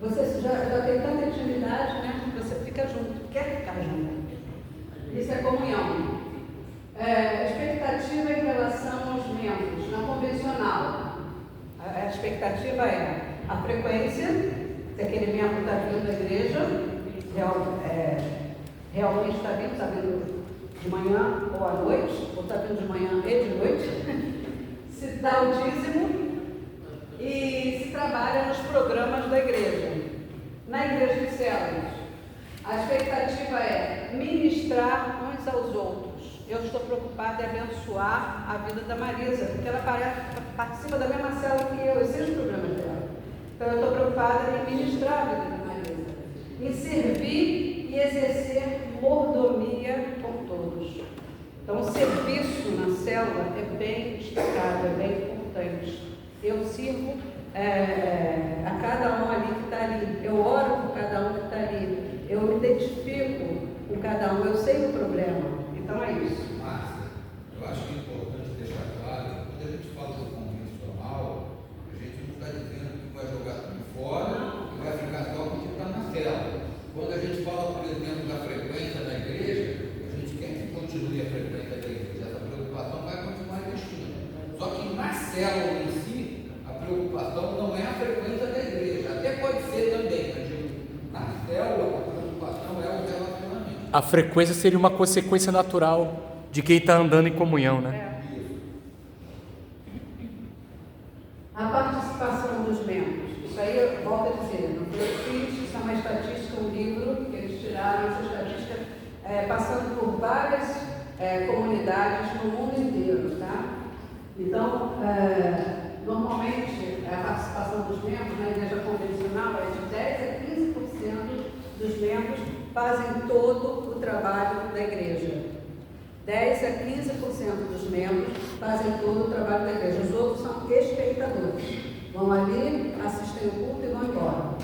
Você já tem tanta intimidade, né? Que você fica junto, quer ficar junto. Isso é comunhão. Expectativa em relação aos membros, não convencional. A expectativa é a frequência, se aquele membro está vindo à igreja, realmente está vindo de manhã ou à noite, ou está vindo de manhã e de noite, se dá o dízimo e se trabalha nos programas da igreja. Na igreja de células, a expectativa é ministrar uns aos outros. Eu estou preocupada em abençoar a vida da Marisa, porque ela participa da mesma célula que eu sei os programas dela. Então eu estou preocupada em ministrar a vida da Marisa, em servir e exercer mordomia com todos. Então o serviço na célula é bem destacado, é bem importante. Eu sirvo a cada um ali que está ali, eu oro por cada um que está ali, eu me identifico com cada um, eu sei o problema. Então é isso. Márcia, eu acho que é importante deixar claro, quando a gente fala do convencional, a gente não está dizendo que vai jogar tudo fora e vai ficar só com o que está na célula. Quando a gente fala, por exemplo, da frequência da igreja, a gente quer que continue a frequência da igreja, essa preocupação vai continuar existindo. Só que na célula em si, a preocupação não é a frequência da igreja, até pode ser também, mas na célula a preocupação é o relacionamento. A frequência seria uma consequência natural de quem está andando em comunhão, né? A participação dos membros. Isso aí eu volto a dizer, não foi eu fiz, isso é uma estatística, um livro que eles tiraram essa estatística passando por várias comunidades no mundo inteiro, tá? Então, normalmente a participação dos membros na igreja convencional é de 10 a 15% dos membros fazem todo o trabalho da igreja. 10 a 15% dos membros fazem todo o trabalho da igreja. Os outros são espectadores. Vão ali, assistem o culto e vão embora.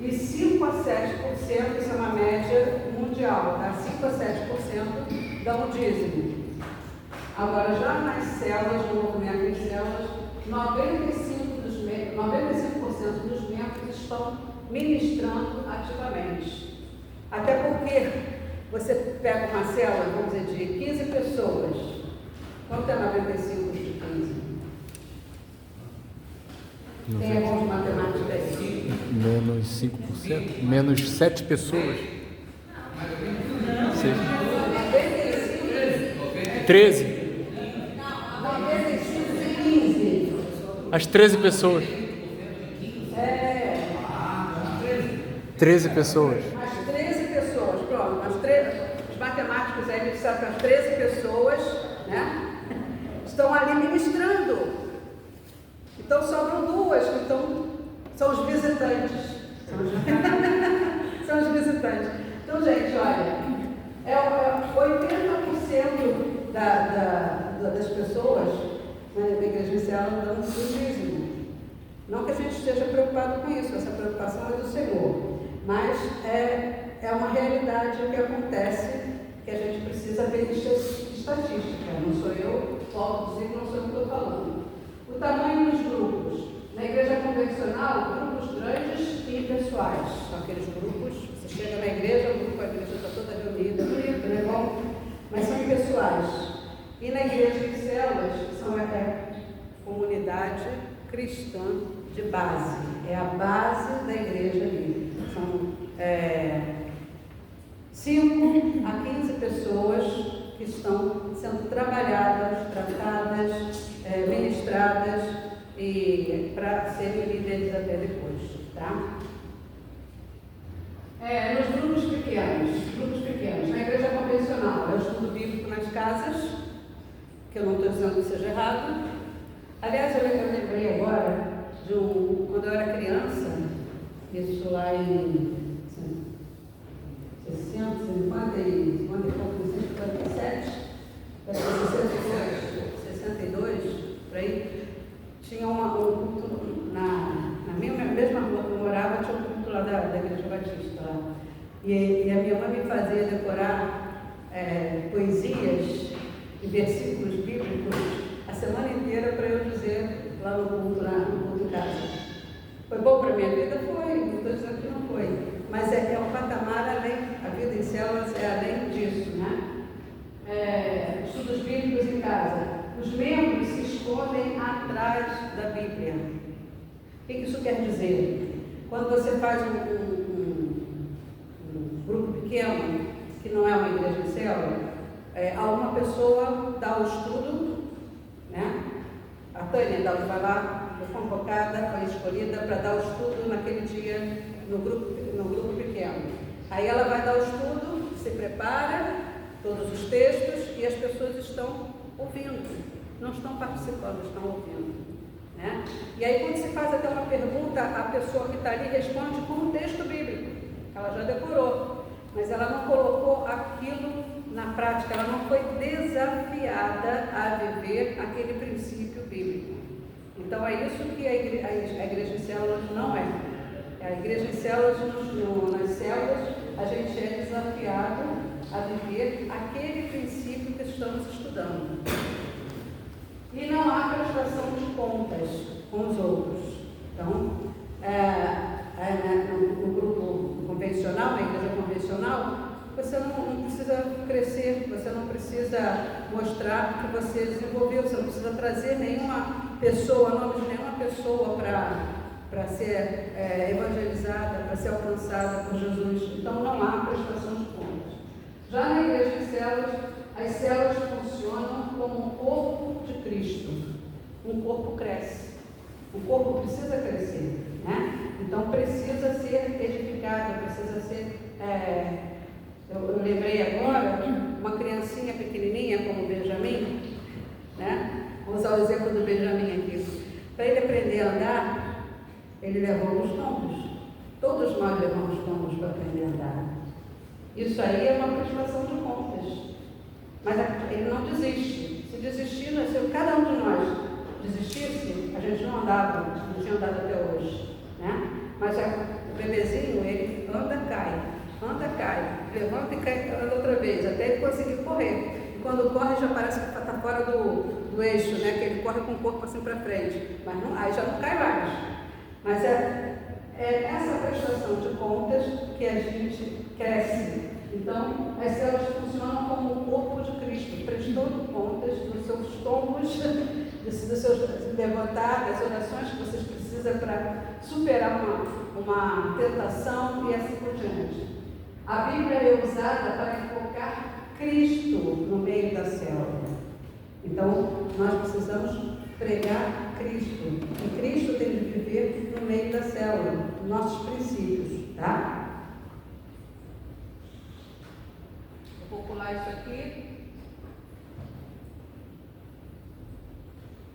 E 5 a 7%, isso é uma média mundial, tá? 5 a 7% dão o dízimo. Agora, já nas células, no movimento em células, 95% dos membros estão ministrando ativamente. Até porque você pega uma célula, vamos dizer, de 15 pessoas. Quanto é 95 de 15? Quem é bom de matemática aí? Menos 5%? Menos 7 pessoas? 13? 95 de 15. As 13 pessoas. 13 pessoas. As 13 pessoas, pronto. Os matemáticos aí me disseram que as 13 pessoas, né, estão ali ministrando. Então sobram 2 que são os visitantes. São os visitantes. Então, gente, olha, 80% das pessoas na igreja inicial dão o dízimo. Não que a gente esteja preocupado com isso, essa preocupação é do Senhor, mas é uma realidade que acontece, que a gente precisa ver estatística. Não sou eu, Paulo Zico, não sou eu que estou falando. O tamanho dos grupos. Na igreja convencional, grupos grandes e impessoais. São aqueles grupos, você chega na igreja, o grupo, a igreja está toda reunida, bonito, né? Bom, mas são impessoais. E na igreja de células, são comunidade cristã de base. É a base da igreja ali. São 5 a 15 pessoas que estão sendo trabalhadas, tratadas, ministradas e para serem líderes até depois, tá? Nos grupos pequenos, na igreja convencional, é o estudo bíblico nas casas, que eu não estou dizendo que seja errado. Aliás, eu lembrei agora de quando eu era criança, isso lá em 62, por aí, tinha um culto na mesma rua que eu morava, tinha um culto lá da Igreja Batista lá. E a minha mãe me fazia decorar poesias e versículos bíblicos a semana inteira para eu dizer lá no culto em casa. Foi bom para a minha vida? Foi, não estou dizendo que não foi. Mas é um patamar além, a vida em células é além disso, né? Estudos bíblicos em casa. Os membros se escondem atrás da Bíblia. O que isso quer dizer? Quando você faz um grupo pequeno, que não é uma igreja em célula, alguma pessoa dá o estudo, né? A Tânia vai lá, foi convocada, foi escolhida para dar o estudo naquele dia no grupo pequeno. Aí ela vai dar o estudo, se prepara, todos os textos, e as pessoas estão ouvindo, não estão participando, estão ouvindo, né? E aí quando se faz até uma pergunta, a pessoa que está ali responde com um texto bíblico, ela já decorou, mas ela não colocou aquilo na prática, ela não foi desafiada a viver aquele princípio bíblico. Então é isso que a igreja em células não é. A igreja em células, nas células, a gente é desafiado a viver aquele princípio que estamos estudando. E não há prestação de contas com os outros. Então, no grupo convencional, na igreja convencional, você não precisa crescer, você não precisa mostrar que você desenvolveu, você não precisa trazer nenhuma pessoa, nome de nenhuma pessoa para ser evangelizada, para ser alcançada por Jesus. Então não há prestação de contas. Já na igreja de células, as células funcionam como um corpo de Cristo. Um corpo cresce. O corpo precisa crescer, né? Então precisa ser edificado, precisa ser... Eu lembrei agora, uma criancinha pequenininha como o Benjamin, né? Vou usar o exemplo do Benjamin aqui. Para ele aprender a andar, ele levou uns tombos. Todos nós levamos tombos para aprender a andar. Isso aí é uma prestação de contas. Mas ele não desiste. Se desistir, se cada um de nós desistisse, a gente não tinha andado até hoje, né? Mas o bebezinho, ele anda, cai, levanta e cai, anda outra vez, até ele conseguir correr. E quando corre, já parece que está fora do eixo, né? Que ele corre com o corpo assim para frente. Mas aí já não cai mais. Mas é essa prestação de contas que a gente cresce. Então, as células funcionam como o corpo de Cristo, prestando contas dos seus tombos, dos seus levantar, das orações que vocês precisam para superar uma tentação e assim por diante. A Bíblia é usada para enfocar Cristo no meio da célula. Então, nós precisamos pregar Cristo. E Cristo tem de viver no meio da célula, nossos princípios, tá? Vou pular isso aqui.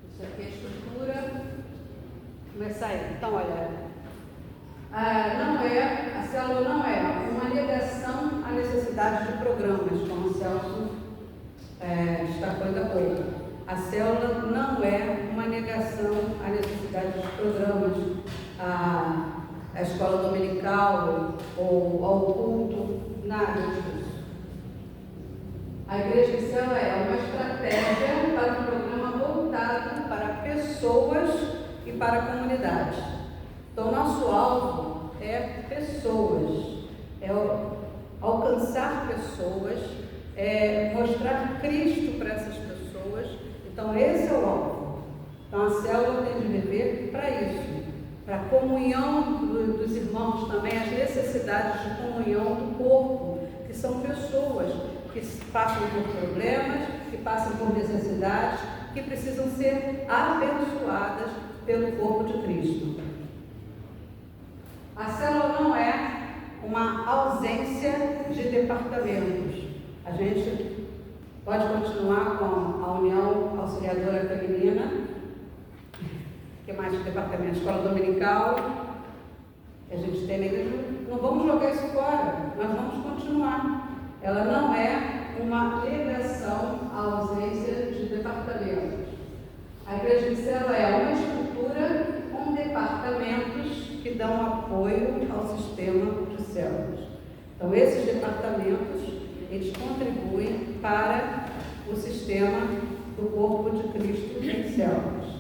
Isso aqui é estrutura. Começar aí. Então, olha. A célula não é uma negação à necessidade de programas, como o Celso destacou ainda há pouco. A célula não é uma negação à necessidade de programas, à escola dominical ou ao culto, nada disso. A igreja em célula é uma estratégia para um programa voltado para pessoas e para a comunidade. Então, nosso alvo é pessoas, é alcançar pessoas, é mostrar Cristo para essas pessoas. Então, esse é o alvo. Então, a célula tem de viver para isso, para a comunhão dos irmãos também, as necessidades de comunhão do corpo, que são pessoas que passam por problemas, que passam por necessidades, que precisam ser abençoadas pelo corpo de Cristo. A célula não é uma ausência de departamentos. A gente pode continuar com a União Auxiliadora Feminina, que é mais departamento, escola dominical, que a gente tem na igreja. Não vamos jogar isso fora, nós vamos continuar. Ela não é uma negação à ausência de departamentos. A igreja de célula é uma estrutura com departamentos que dão apoio ao sistema de células. Então, esses departamentos, eles contribuem para o sistema do corpo de Cristo em células.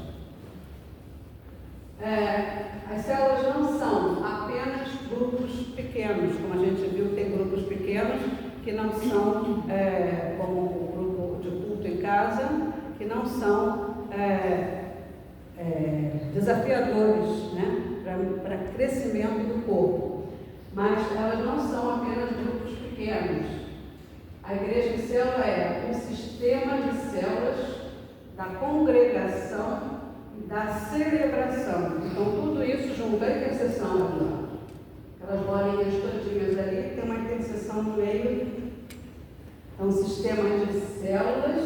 As células não são apenas grupos pequenos, como a gente viu, tem grupos pequenos que não são como o grupo de culto em casa, que não são desafiadores, né, para crescimento do corpo, mas elas não são apenas grupos pequenos. A igreja de célula é um sistema de células da congregação e da celebração. Então, tudo isso junto à intercessão ali. Aquelas bolinhas todinhas ali, tem uma intercessão no meio. É um sistema de células,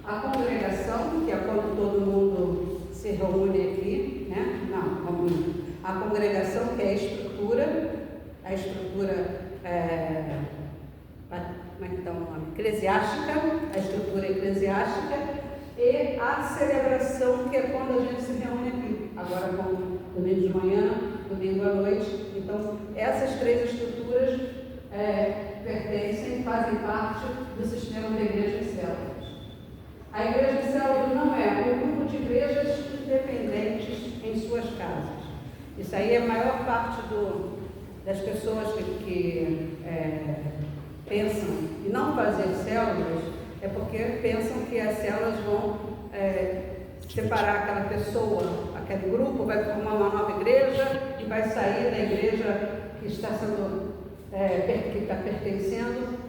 a congregação, que é quando todo mundo se reúne aqui, né? Não, a congregação, que é a estrutura como é que está o nome? Eclesiástica, a estrutura eclesiástica, e a celebração, que é quando a gente se reúne aqui, agora com domingo de manhã, domingo à noite. Então, essas três estruturas fazem parte do sistema da igreja de células. A igreja de células não é um grupo de igrejas independentes em suas casas. Isso aí é a maior parte das pessoas que pensam em não fazer células, é porque pensam que as células vão separar aquela pessoa, aquele grupo, vai formar uma nova igreja e vai sair da igreja que está pertencendo.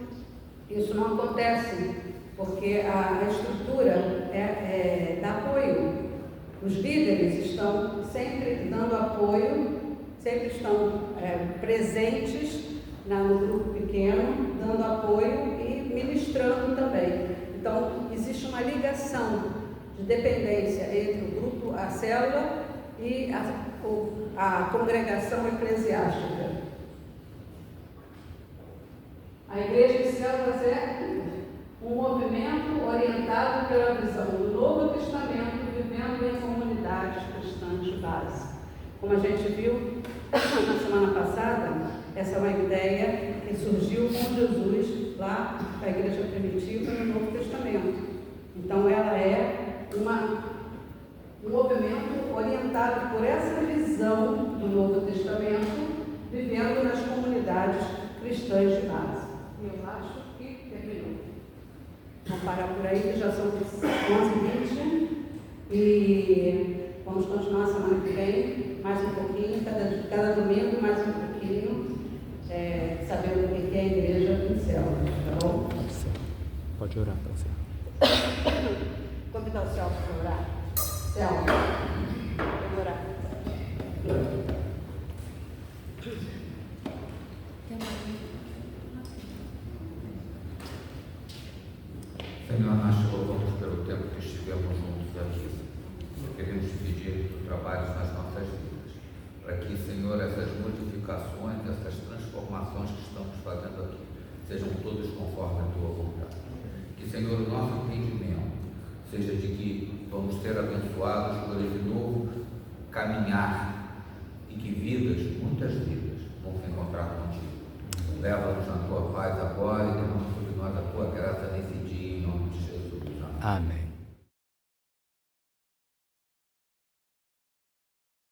Isso não acontece, porque a estrutura dá apoio. Os líderes estão sempre dando apoio, sempre estão presentes no grupo pequeno, dando apoio e ministrando também. Então, existe uma ligação de dependência entre o grupo, a célula e a congregação eclesiástica. A igreja de células é um movimento orientado pela visão do Novo Testamento, vivendo em comunidades cristãs de base. Como a gente viu na semana passada, essa é uma ideia que surgiu com Jesus lá na igreja primitiva no Novo Testamento. Então, ela é um movimento orientado por essa visão do Novo Testamento, vivendo nas comunidades cristãs de base. Eu acho que terminou. Vamos parar por aí, que já são 11h20 e vamos continuar semana que vem, mais um pouquinho, cada domingo mais um pouquinho, sabendo o que é a igreja em células, tá bom? Pode orar para você. Convidar o Celso para orar. Celso, vamos orar. Senhor, nós te louvamos pelo tempo que estivemos juntos aqui. Queremos te pedir que tu trabalhes nas nossas vidas, para que, Senhor, essas modificações, essas transformações que estamos fazendo aqui, sejam todas conforme a tua vontade. Que, Senhor, o nosso entendimento seja de que vamos ser abençoados por esse novo caminhar e que vidas, muitas vidas, vão se encontrar contigo. Leva-nos na tua paz agora e derrama sobre nós a tua graça nesse dia, em nome de Jesus. Amém. Amém.